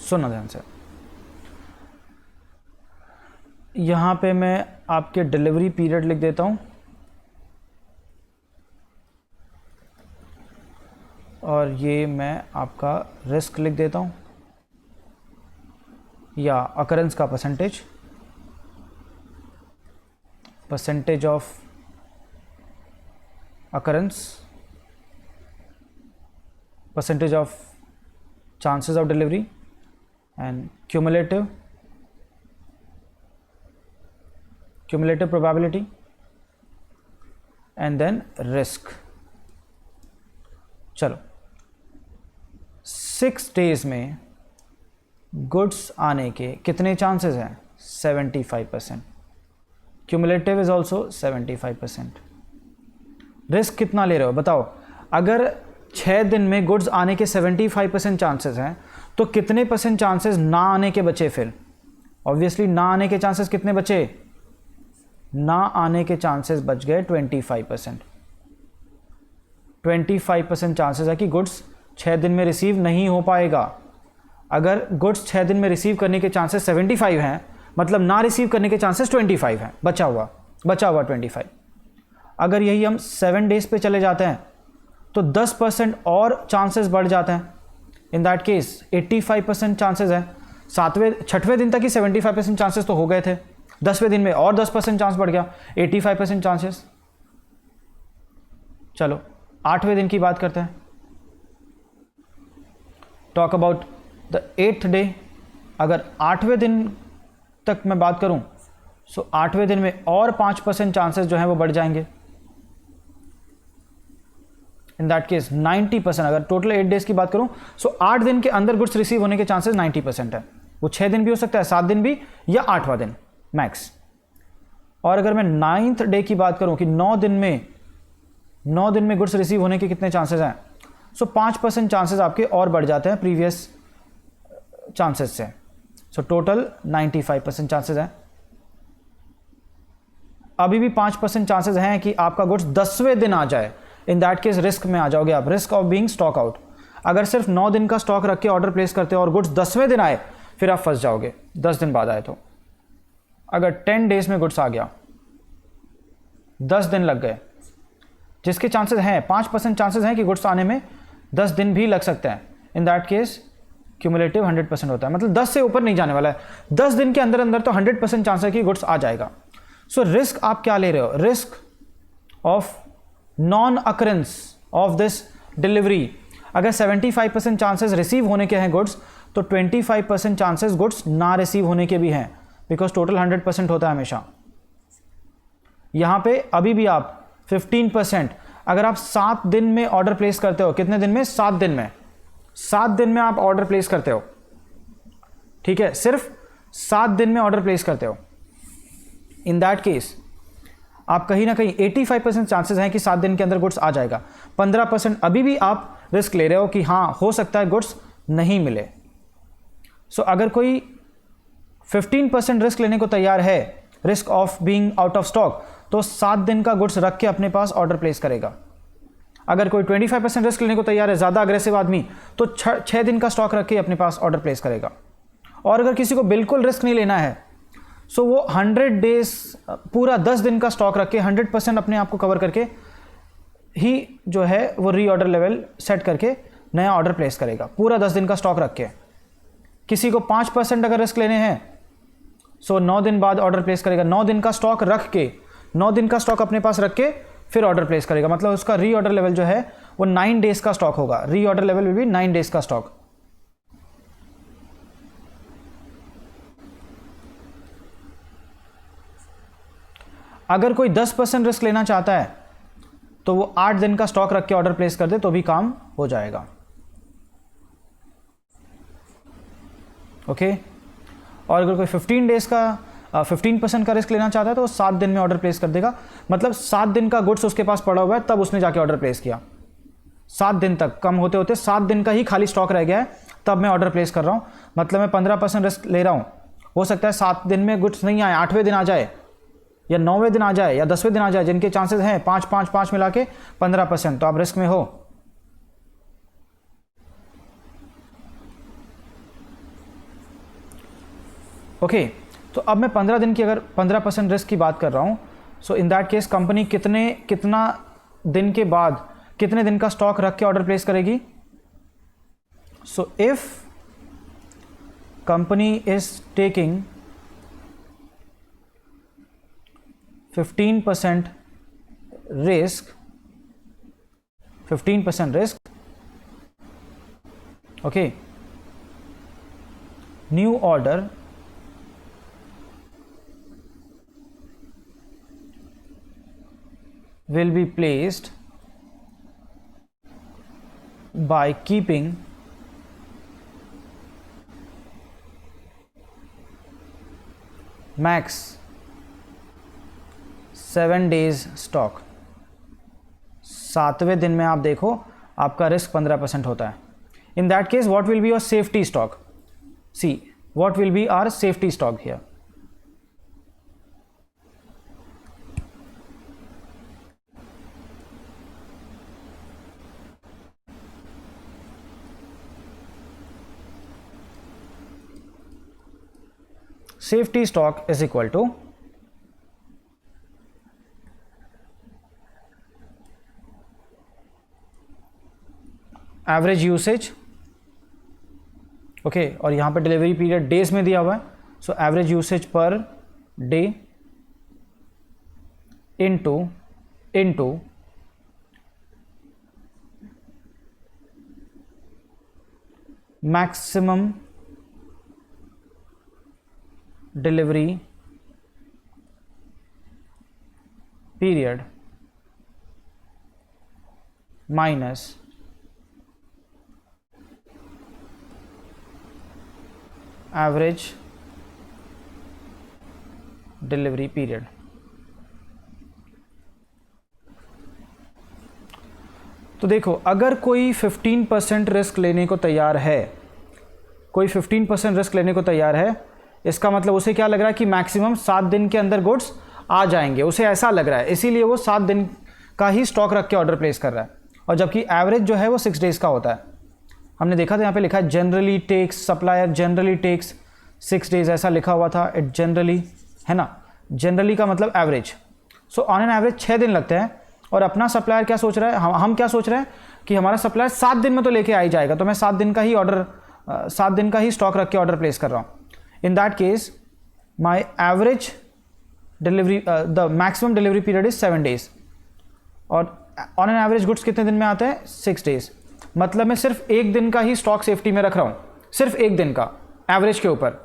सुनो ध्यान से, यहाँ पे मैं आपके डिलीवरी पीरियड लिख देता हूँ और ये मैं आपका रिस्क लिख देता हूँ या अकरेंस का percentage of occurrence, percentage of chances of delivery and cumulative probability and then risk. चलो 6 days में गुड्स आने के कितने चांसेस हैं? 75%. Cumulative is also 75%. रिस्क कितना ले रहे हो बताओ? अगर 6 दिन में गुड्स आने के 75% चांसेस हैं तो कितने परसेंट चांसेस ना आने के बचे? फिर ऑब्वियसली ना आने के चांसेस कितने बचे? ना आने के चांसेस बच गए 25%. 25% चांसेस है कि गुड्स 6 दिन में रिसीव नहीं हो पाएगा. अगर गुड्स 6 दिन में रिसीव करने के चांसेस 75 हैं, मतलब ना रिसीव करने के चांसेस 25 हैं, बचा हुआ 25. अगर यही हम 7 डेज पे चले जाते हैं तो 10% और चांसेस बढ़ जाते हैं. इन दैट केस 85% चांसेस है. 6वें दिन तक ही 75% चांसेस तो हो गए थे, 10वें दिन में और 10% चांस बढ़ गया, 85% चांसेस. चलो 8वें दिन की बात करते हैं. Talk about the 8th day. अगर 8वें दिन तक मैं बात करूं सो 8वें दिन में और 5% चांसेस जो हैं वो बढ़ जाएंगे. इन दैट केस 90%. अगर टोटल 8 डेज की बात करूं सो 8 दिन के अंदर गुड्स रिसीव होने के चांसेस 90% है. वो 6 दिन भी हो सकता है, 7 दिन भी, या 8वां दिन मैक्स. और अगर मैं 9th डे की बात करूं कि 9 दिन में गुड्स रिसीव होने के कितने चांसेस हैं, सो 5% चांसेस आपके और बढ़ जाते हैं प्रीवियस चांसेस से. सो टोटल 95% चांसेस हैं. अभी भी 5% चांसेस हैं कि आपका गुड्स 10वें दिन आ जाए. इन दैट केस रिस्क में आ जाओगे आप, risk of being stock out. अगर सिर्फ 9 दिन का स्टॉक रख के ऑर्डर प्लेस करते हो और गुड्स 10वें दिन आए, फिर आप फंस जाओगे. 10 दिन बाद आए तो. अगर 10 डेज में गुड्स आ गया, 10 दिन लग गए, जिसके चांसेस हैं 5% चांसेस हैं कि गुड्स आने में 10 दिन भी लग सकते हैं. इन दैट केस क्यूमुलेटिव 100% होता है, मतलब 10 से ऊपर नहीं जाने वाला है. 10 दिन के अंदर अंदर तो 100% चांस है कि गुड्स आ जाएगा. सो रिस्क आप क्या ले रहे हो? Risk of non occurrence of this delivery. अगर 75% चांसेस रिसीव होने के हैं गुड्स, तो 25% चांसेस गुड्स ना रिसीव होने के भी हैं, बिकॉज टोटल 100% होता है हमेशा. यहां पे अभी भी आप 15%, अगर आप 7 दिन में ऑर्डर प्लेस करते हो, कितने दिन में? 7 दिन में. 7 दिन में आप ऑर्डर प्लेस करते हो, ठीक है, सिर्फ 7 दिन में ऑर्डर प्लेस करते हो. इन दैट केस आप कहीं ना कहीं 85% चांसेस हैं कि 7 दिन के अंदर गुड्स आ जाएगा. 15% अभी भी आप रिस्क ले रहे हो कि हाँ हो सकता है गुड्स नहीं मिले. सो अगर कोई 15% रिस्क लेने को तैयार है, risk of being out of stock, तो 7 दिन का गुड्स रख के अपने पास ऑर्डर प्लेस करेगा. अगर कोई 25% रिस्क लेने को तैयार है, ज़्यादा अग्रेसिव आदमी, तो 6 दिन का स्टॉक रख के अपने पास ऑर्डर प्लेस करेगा. और अगर किसी को बिल्कुल रिस्क नहीं लेना है, सो वो 100 डेज पूरा 10 दिन का स्टॉक रख के 100% अपने आप को कवर करके ही जो है वो रीऑर्डर लेवल सेट करके नया ऑर्डर प्लेस करेगा, पूरा 10 दिन का स्टॉक रख के. किसी को 5% अगर रिस्क लेने हैं, सो 9 दिन बाद ऑर्डर प्लेस करेगा. 9 दिन का स्टॉक रख के 9 दिन का स्टॉक अपने पास रख के फिर ऑर्डर प्लेस करेगा, मतलब उसका री ऑर्डर लेवल जो है वो 9 डेज का स्टॉक होगा। री order level will be 9 days का स्टॉक। अगर कोई 10% रिस्क लेना चाहता है तो वो 8 दिन का स्टॉक रख के ऑर्डर प्लेस कर दे तो भी काम हो जाएगा। ओके और अगर कोई 15% का रिस्क लेना चाहता है तो वो 7 दिन में ऑर्डर प्लेस कर देगा, मतलब 7 दिन का गुड्स उसके पास पड़ा हुआ है तब उसने जाके ऑर्डर प्लेस किया। 7 दिन तक, कम होते होते 7 दिन का ही खाली स्टॉक रह गया है तब मैं ऑर्डर प्लेस कर रहा हूँ, मतलब मैं 15% रिस्क ले रहा हूँ। हो सकता है 7 दिन में गुड्स नहीं आए, 8वें दिन आ जाए या 9वें दिन आ जाए या 10वें दिन आ जाए, जिनके चांसेस हैं 5 मिला के 15%, तो आप रिस्क में हो। ओके तो अब मैं 15 दिन की अगर 15% रिस्क की बात कर रहा हूँ, सो इन दैट केस कंपनी कितना दिन के बाद कितने दिन का स्टॉक रख के ऑर्डर प्लेस करेगी। So if company is taking 15% risk, okay, new order will be placed by keeping max 7 days stock. 7वें दिन में आप देखो आपका रिस्क 15% होता है। In that case what will be your safety stock, see what will be our safety stock here. Safety stock is equal to average usage, okay, और यहाँ पे डिलीवरी पीरियड डेज में दिया हुआ है, so average usage per day into maximum delivery period minus average delivery period. तो देखो अगर कोई 15% रिस्क लेने को तैयार है, कोई 15% रिस्क लेने को तैयार है, इसका मतलब उसे क्या लग रहा है कि मैक्सिमम 7 दिन के अंदर गुड्स आ जाएंगे, उसे ऐसा लग रहा है, इसीलिए वो 7 दिन का ही स्टॉक रख के ऑर्डर प्लेस कर रहा है। और जबकि एवरेज जो है वो 6 डेज का होता है। हमने देखा था यहाँ पे लिखा है generally takes, supplier generally takes 6 days, ऐसा लिखा हुआ था, इट जनरली, है ना, जनरली का मतलब average. So on an average 6 दिन लगते हैं। और अपना सप्लायर क्या सोच रहा है, हम क्या सोच रहे हैं कि हमारा सप्लायर 7 दिन में तो लेके आ ही जाएगा, तो मैं 7 दिन का ही स्टॉक रख के ऑर्डर प्लेस कर रहा हूँ। इन that case my average delivery, the maximum delivery period is 7 days, और ऑन एन एवरेज गुड्स कितने दिन में आते हैं, 6 डेज। मतलब मैं सिर्फ 1 दिन का ही स्टॉक सेफ्टी में रख रहा हूँ, सिर्फ 1 दिन का एवरेज के ऊपर,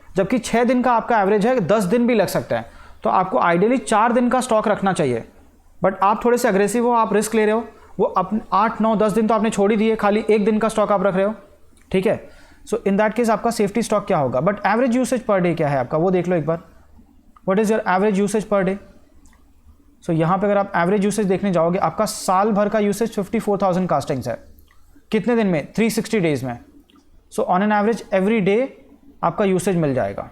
जबकि 6 दिन का आपका एवरेज है, 10 दिन भी लग सकता है। तो आपको आइडियली 4 दिन का स्टॉक रखना चाहिए, बट आप थोड़े से अग्रेसिव हो, आप रिस्क ले रहे हो, वो अपने 8, 9, 10 दिन तो आपने छोड़ ही दिए, खाली 1 दिन का स्टॉक आप रख रहे हो, ठीक है। सो इन दैट केस आपका सेफ्टी स्टॉक क्या होगा, but average usage per day क्या है आपका, वो देख लो एक बार, what is your average usage per day. So यहाँ पे अगर आप एवरेज यूसेज देखने जाओगे, आपका साल भर का यूसेज 54,000 कास्टिंग्स है, कितने दिन में, 360 डेज में। So on an average every day आपका यूसेज मिल जाएगा।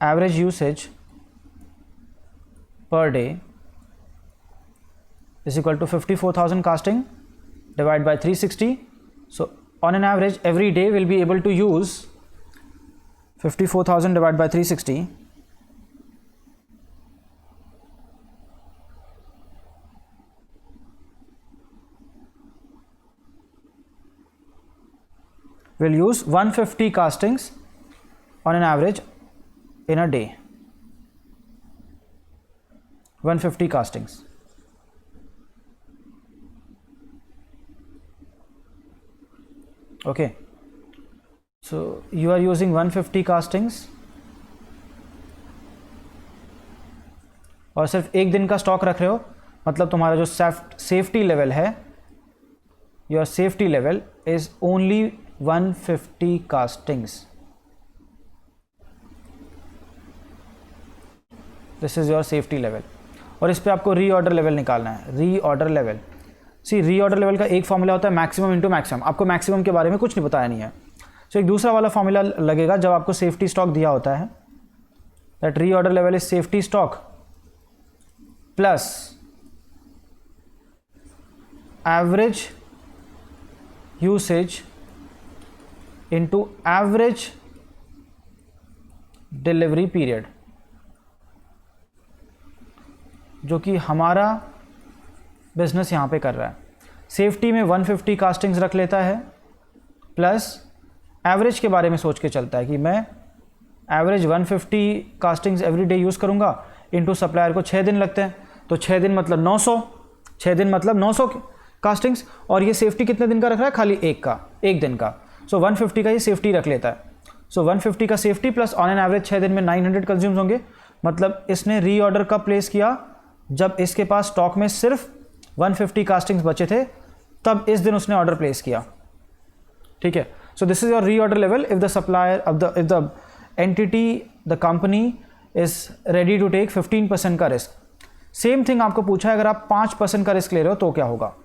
Average usage per day is equal to 54,000 casting divided by 360. So on an average every day we'll be able to use 54,000 divided by 360, will use 150 castings on an average in a day. 150 castings. Okay, so you are using 150 castings और सिर्फ एक दिन का स्टॉक रख रहे हो, मतलब तुम्हारा जो सेफ्टी लेवल है, your safety level is only 150 castings. This is your safety level. और इस पे आपको रीऑर्डर लेवल निकालना है. रीऑर्डर लेवल, सी रीऑर्डर लेवल का एक फॉर्मूला होता है मैक्सिमम इंटू मैक्सिमम. आपको मैक्सिमम के बारे में कुछ नहीं बताया नहीं है. सो एक दूसरा वाला फॉर्मूला लगेगा जब आपको सेफ्टी स्टॉक दिया होता है, that reorder level is safety stock plus average usage into average delivery period, जो कि हमारा बिजनेस यहाँ पे कर रहा है. सेफ्टी में 150 कास्टिंग्स रख लेता है, प्लस एवरेज के बारे में सोच के चलता है कि मैं average 150 castings every day use करूँगा, इनटू सप्लायर को 6 दिन लगते हैं, तो 6 दिन मतलब 900, 6 दिन मतलब 900 कास्टिंग्स. और ये सेफ्टी कितने दिन का रख रहा है? खाली एक दिन का. सो 150 का ये सेफ्टी रख लेता है. सो 150 का safety plus on an average 6 दिन में 900 कंज्यूम्स होंगे. मतलब इसने रीऑर्डर कब प्लेस किया? जब इसके पास स्टॉक में सिर्फ 150 कास्टिंग्स बचे थे, तब इस दिन उसने ऑर्डर प्लेस किया. ठीक है. So this is your reorder level if the supplier if the entity the company is ready to take 15% का रिस्क. सेम थिंग आपको पूछा है, अगर आप 5% का रिस्क ले रहे हो तो क्या होगा?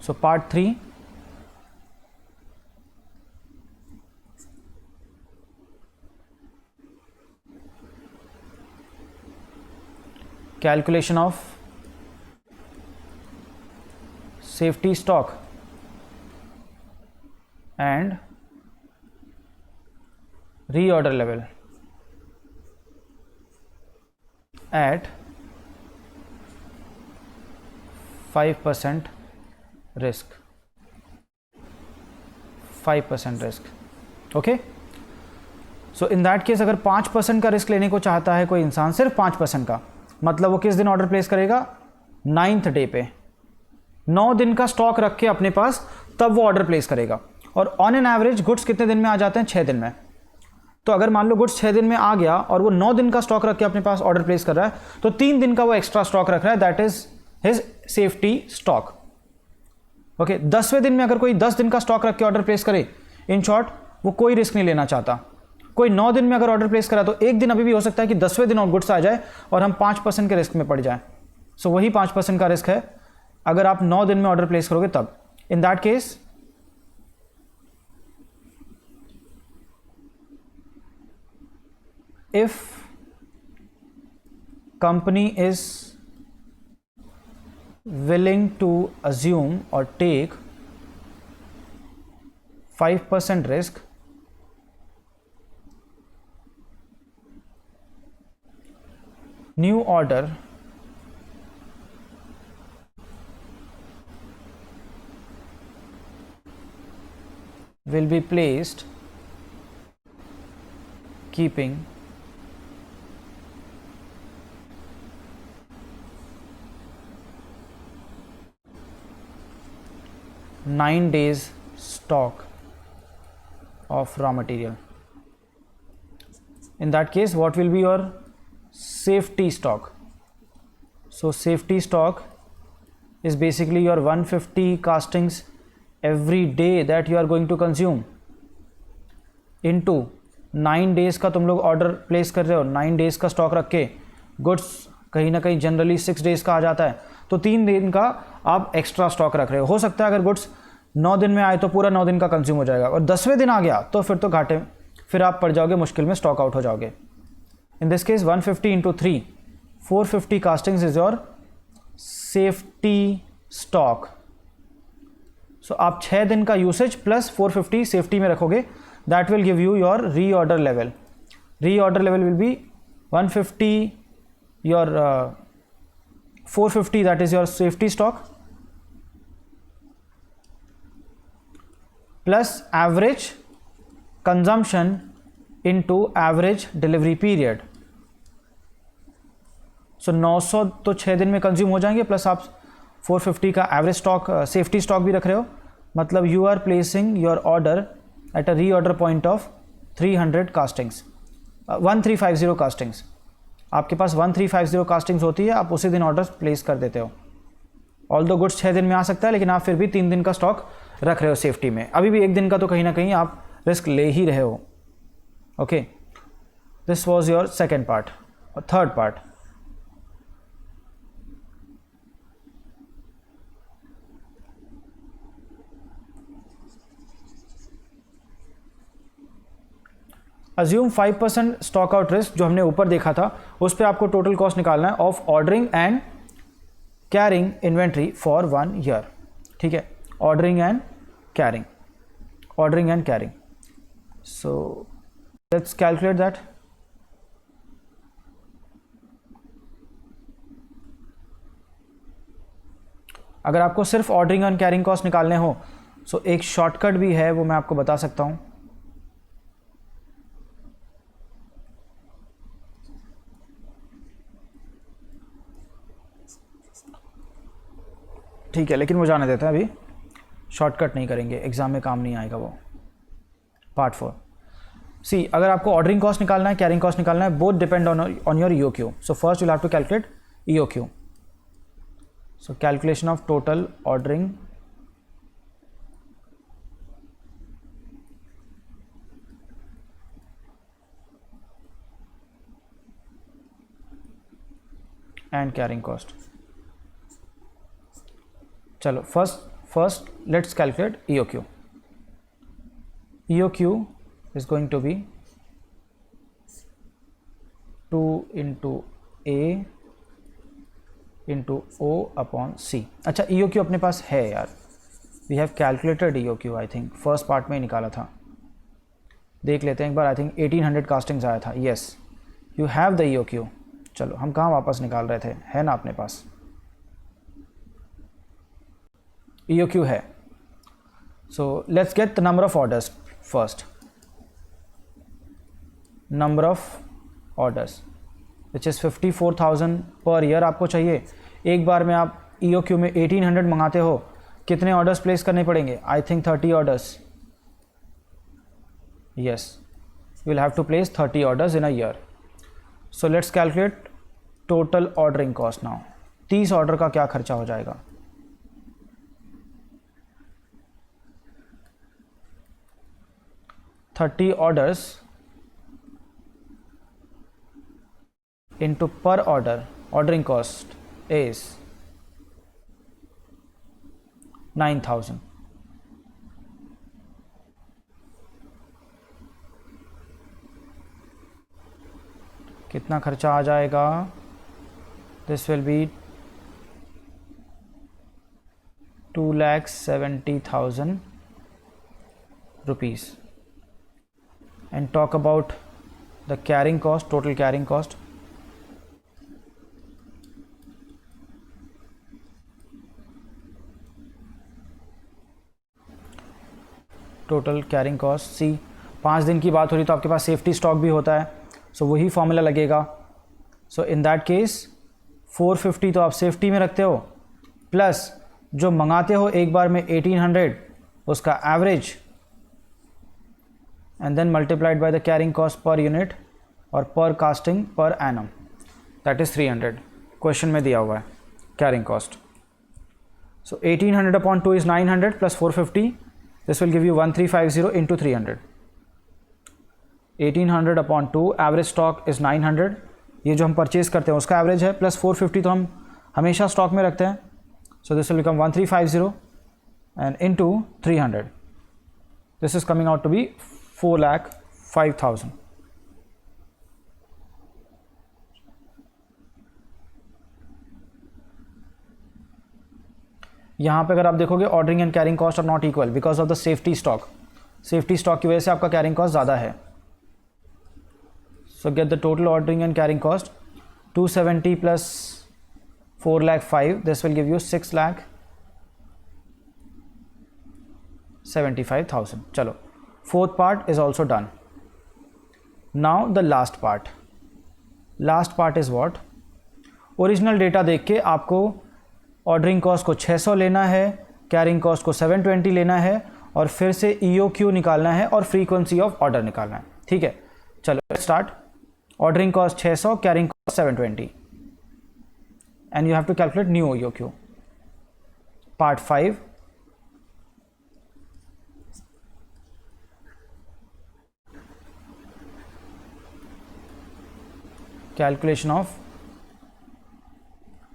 So part 3, calculation of safety stock and reorder level at 5% risk. 5% risk. Okay, so in that case अगर 5% का रिस्क लेने को चाहता है कोई इंसान, सिर्फ 5% का, मतलब वो किस दिन ऑर्डर प्लेस करेगा? 9th डे पे. 9 दिन का स्टॉक रख के अपने पास, तब वो ऑर्डर प्लेस करेगा. और ऑन एन एवरेज गुड्स कितने दिन में आ जाते हैं? 6 दिन में. तो अगर मान लो गुड्स 6 दिन में आ गया और वो 9 दिन का स्टॉक रख के अपने पास ऑर्डर प्लेस कर रहा है, तो 3 दिन का वो एक्स्ट्रा स्टॉक रख रहा है, that is his safety stock. Okay, 10वें दिन में अगर कोई 10 दिन का स्टॉक रख के ऑर्डर प्लेस करे, इन शॉर्ट वो कोई रिस्क नहीं लेना चाहता. कोई 9 दिन में अगर ऑर्डर प्लेस करा, तो एक दिन अभी भी हो सकता है कि 10वें दिन और गुड्स आ जाए और हम 5% के रिस्क में पड़ जाए. सो वही 5% का रिस्क है अगर आप 9 दिन में ऑर्डर प्लेस करोगे तब. इन that case if company is willing to assume or take 5% risk, new order will be placed keeping 9 days stock of raw material. In that case, what will be your safety stock? So safety stock is basically your 150 castings every day that you are going to consume into 9 days का तुम लोग ऑर्डर प्लेस कर रहे हो. 9 days का स्टॉक रख के गुड्स कहीं ना कहीं जनरली 6 days का आ जाता है, तो 3 दिन का आप एक्स्ट्रा स्टॉक रख रहे हो. हो सकता है अगर गुड्स 9 दिन में आए तो पूरा 9 दिन का कंज्यूम हो जाएगा, और 10वें दिन आ गया तो फिर तो घाटे, फिर आप पड़ जाओगे मुश्किल में, स्टॉक आउट हो जाओगे. In this case 150 into 3, 450 castings is your safety stock. So आप 6 दिन का यूसेज प्लस 450 सेफ्टी में रखोगे, that will give you your reorder level. Reorder level will be 150 your 450 that is your safety stock plus average consumption into average delivery period. सो 900 तो 6 दिन में कंज्यूम हो जाएंगे, प्लस आप 450 का एवरेज स्टॉक सेफ्टी स्टॉक भी रख रहे हो, मतलब you are placing your order at a reorder point of 300 castings, 1350 castings. आपके पास 1350 कास्टिंग्स होती है, आप उसी दिन ऑर्डर प्लेस कर देते हो. ऑल दो गुड्स 6 दिन में आ सकता है, लेकिन आप फिर भी 3 दिन का स्टॉक रख रहे हो सेफ्टी में. अभी भी 1 दिन का तो कहीं ना कहीं आप रिस्क ले ही रहे हो. Okay, this was your second part. और third part, assume 5% stock out risk जो हमने ऊपर देखा था, उस पर आपको टोटल कॉस्ट निकालना है of ordering and carrying inventory for 1 year. ठीक है, ordering and carrying, ordering and carrying. So let's calculate that. अगर आपको सिर्फ ऑर्डरिंग एंड कैरिंग कॉस्ट निकालने हो, सो एक शॉर्टकट भी है, वो मैं आपको बता सकता हूं. ठीक है, लेकिन वो जाने देते हैं, अभी शॉर्टकट नहीं करेंगे, एग्जाम में काम नहीं आएगा वो. पार्ट 4. सी, अगर आपको ऑर्डरिंग कॉस्ट निकालना है, कैरिंग कॉस्ट निकालना है, both depend on your EOQ. So first you have to calculate EOQ. So calculation of total ordering and carrying cost. चलो first let's calculate EOQ. EOQ is going to be 2 into A into O upon C. अच्छा, EOQ अपने पास है यार, we have calculated EOQ. I think first part में ही निकाला था, देख लेते हैं एक बार. I think 1800 कास्टिंग्स आया था. yes, you have the EOQ. चलो, हम कहाँ वापस निकाल रहे थे, है ना अपने पास. EOQ है. So let's get the number of orders first. Number of orders which is 54,000 per year आपको चाहिए. एक बार में आप EOQ में 1800 मंगाते हो, कितने ऑर्डर्स प्लेस करने पड़ेंगे? I think 30 orders. Yes, you will have to place 30 orders in a year. So let's calculate total ordering cost now. 30 order का क्या खर्चा हो जाएगा? 30 orders into per order ordering cost is 9,000. कितना खर्चा आ जाएगा? This will B 2,70,000 rupees. And talk about the carrying cost, total carrying cost. Total carrying cost. See, 5 दिन की बात हो रही तो आपके पास सेफ्टी स्टॉक भी होता है, सो वही फॉर्मूला लगेगा. सो इन दैट केस 450 तो आप सेफ्टी में रखते हो, प्लस जो मंगाते हो एक बार में 1800, उसका average, and then multiplied by the carrying cost per unit or per casting per annum, that is 300. Question में दिया हुआ है carrying cost. So 1800 upon 2 is 900 plus 450. This will give you 1350 into 300. 1800 upon 2, average stock is 900. ये जो हम परचेज करते हैं उसका एवरेज है, प्लस 450 तो हम हमेशा स्टॉक में रखते हैं. So this will become 1350 and into 300. This is coming out to be 4,05,000. यहाँ पे अगर आप देखोगे ordering and carrying cost are not equal because of the safety stock. Safety stock की वजह से आपका कैरिंग कॉस्ट ज़्यादा है. So get the total ordering and carrying cost 270 plus 4 lakh 5, this will give you 6 lakh 75,000. चलो, fourth part is also done. Now the last part. Last part is what? Original data देख के आपको ऑर्डरिंग कॉस्ट को 600 लेना है, कैरिंग कॉस्ट को 720 लेना है, और फिर से EOQ निकालना है और फ्रीक्वेंसी ऑफ ऑर्डर निकालना है. ठीक है, चलो start. Ordering cost 600, carrying cost 720, and you have to calculate new EOQ. Part 5. Calculation of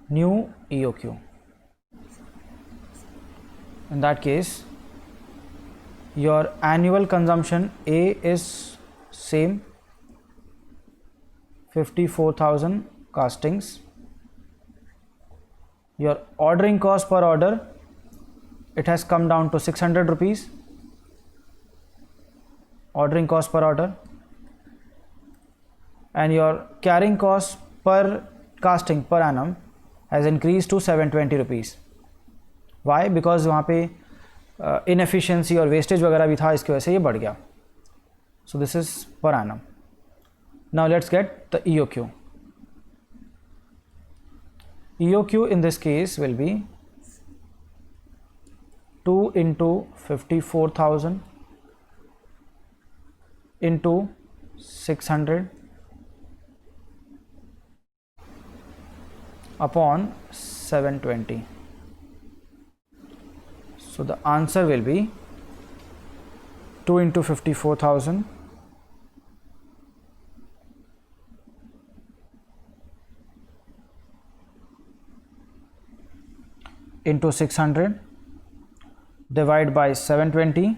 new EOQ. In that case, your annual consumption A is same, 54,000 castings. Your ordering cost per order, it has come down to 600 rupees. Ordering cost per order. And your carrying cost per casting per annum has increased to 720 rupees. Why? Because वहाँ पे inefficiency और wastage वगैरह भी था, इसकी वजह से ये बढ़ गया. So this is per annum. Now let's get the EOQ. EOQ in this case will be 2 into 54,000 into 600 upon 720. So the answer will be 2 into 54,000 into 600 divide by 720.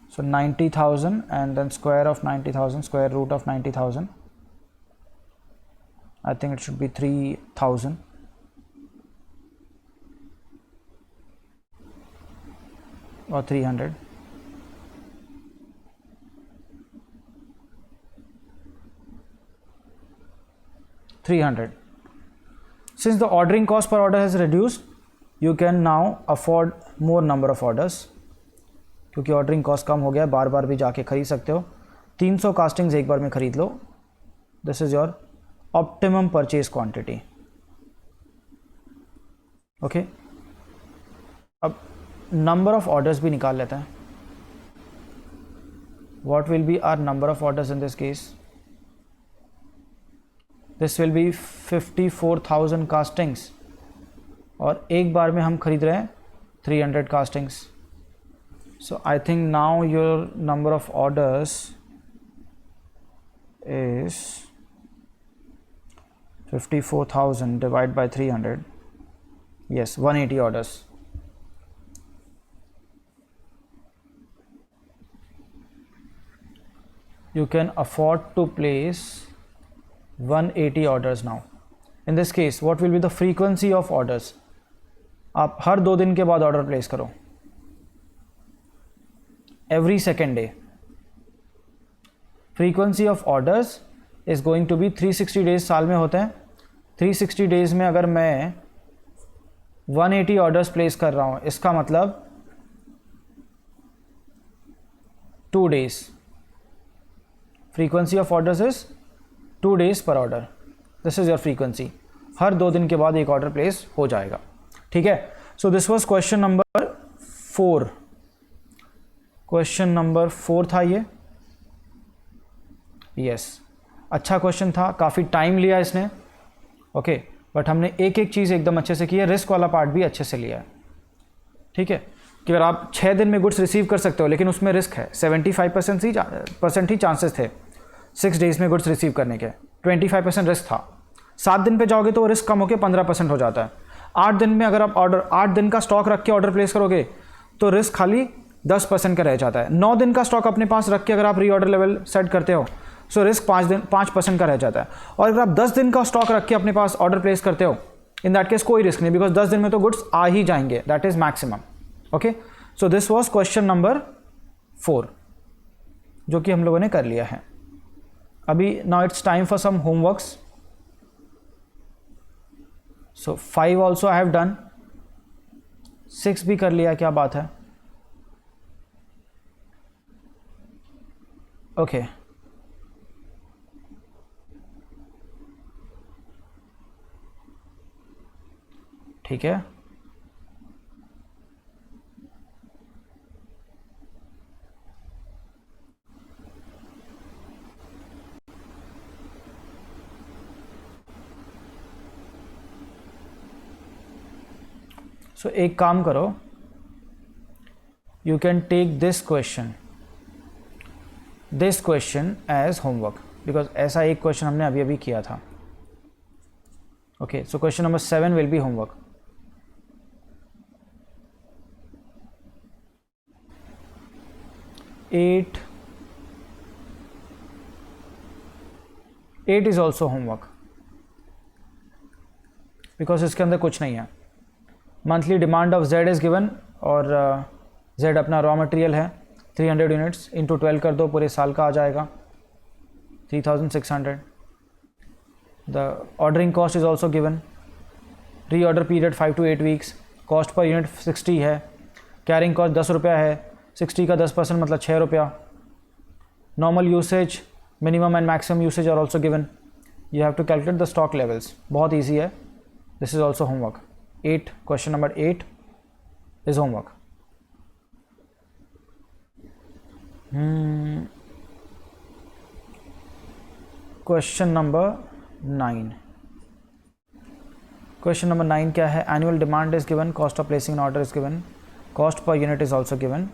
So 90,000, and then square of 90,000, square root of 90,000. I think it should be 3,000. Or 300. Since the ordering cost per order has reduced, you can now afford more number of orders. क्योंकि ऑर्डरिंग कॉस्ट कम हो गया, बार बार भी जाके खरीद सकते हो. 300 कास्टिंग्स एक बार में खरीद लो. This is your optimum purchase quantity. Okay, अब नंबर ऑफ ऑर्डर्स भी निकाल लेते हैं. What will be our number of orders in this case? This will be 54,000 castings, और एक बार में हम खरीद रहे हैं 300 castings. So I think now your number of orders is 54,000 divided by 300. Yes, 180 orders. You can afford to place 180 orders now. In this case, what will be the frequency of orders? आप हर 2 दिन के बाद ऑर्डर प्लेस करो. Every second day. Frequency of orders is going to be 360 days साल में होते हैं. 360 days में अगर मैं 180 ऑर्डर्स प्लेस कर रहा हूँ, इसका मतलब 2 days. Frequency of orders is 2 days per order. This is your frequency. हर 2 दिन के बाद एक ऑर्डर प्लेस हो जाएगा. ठीक है. So this was question number 4. Question number 4 था ये. यस, अच्छा क्वेश्चन था, काफ़ी टाइम लिया इसने. ओके, बट हमने एक एक चीज़ एकदम अच्छे से की है. रिस्क वाला पार्ट भी अच्छे से लिया है. ठीक है, कि अगर आप 6 दिन में गुड्स रिसीव कर सकते हो, लेकिन उसमें रिस्क है. 75% ही चांसेस थे 6 डेज़ में गुड्स रिसीव करने के. 25% रिस्क था. 7 दिन पे जाओगे तो रिस्क कम होकर 15% हो जाता है. 8 दिन में अगर आप 8 दिन का स्टॉक रख के ऑर्डर प्लेस करोगे तो रिस्क खाली 10% का रह जाता है. 9 दिन का स्टॉक अपने पास रख के अगर आप रीऑर्डर लेवल सेट करते हो, सो रिस्क 5% का रह जाता है. और अगर आप 10 दिन का स्टॉक रख के अपने पास ऑर्डर प्लेस करते हो, इन दैट केस कोई रिस्क नहीं, बिकॉज 10 दिन में तो गुड्स आ ही जाएंगे. That is maximum. Okay, so this was question number 4, जो कि हम लोगों ने कर लिया है. अभी now it's time for some homeworks. So 5 also I have done, 6 भी कर लिया, क्या बात है। ओके ठीक है, सो एक काम करो, you can take this question as homework, because ऐसा एक क्वेश्चन हमने अभी अभी किया था। Okay, so question number 7 will be homework. Eight is also homework, because इसके अंदर कुछ नहीं है। Monthly demand of Z is given, और Z अपना रॉ मटेरियल है 300 यूनिट्स, इंटू 12 कर दो, पूरे साल का आ जाएगा 3600। The ordering cost is also given, reorder period 5 to 8 weeks, cost per unit 60 है, कैरिंग कॉस्ट 10 रुपया है, 60 का 10% मतलब 6 रुपया। Normal usage, minimum and maximum usage are also given, you have to calculate the stock levels, बहुत ईजी है। This is also homework. 8, question number 8 is homework. Question number 9, question number 9 क्या है? Annual demand is given, cost of placing an order is given, cost per unit is also given,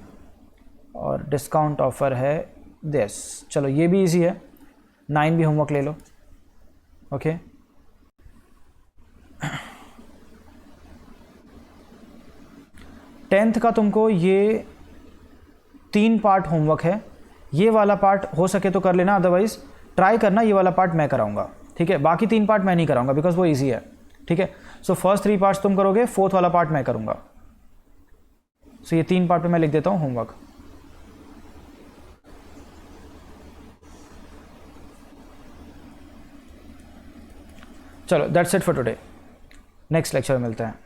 और डिस्काउंट ऑफर है दिस। चलो ये भी इजी है, 9 भी होमवर्क ले लो। ओके टेंथ का तुमको ये 3 पार्ट होमवर्क है, ये वाला पार्ट हो सके तो कर लेना, अदरवाइज ट्राई करना ये वाला पार्ट मैं कराऊंगा, ठीक है। बाकी 3 पार्ट मैं नहीं कराऊंगा बिकॉज वो इजी है, ठीक है। सो फर्स्ट 3 पार्ट्स तुम करोगे, 4th वाला पार्ट मैं करूंगा। सो ये 3 पार्ट पे मैं लिख देता हूं होमवर्क। चलो that's it for today, next lecture में मिलते हैं।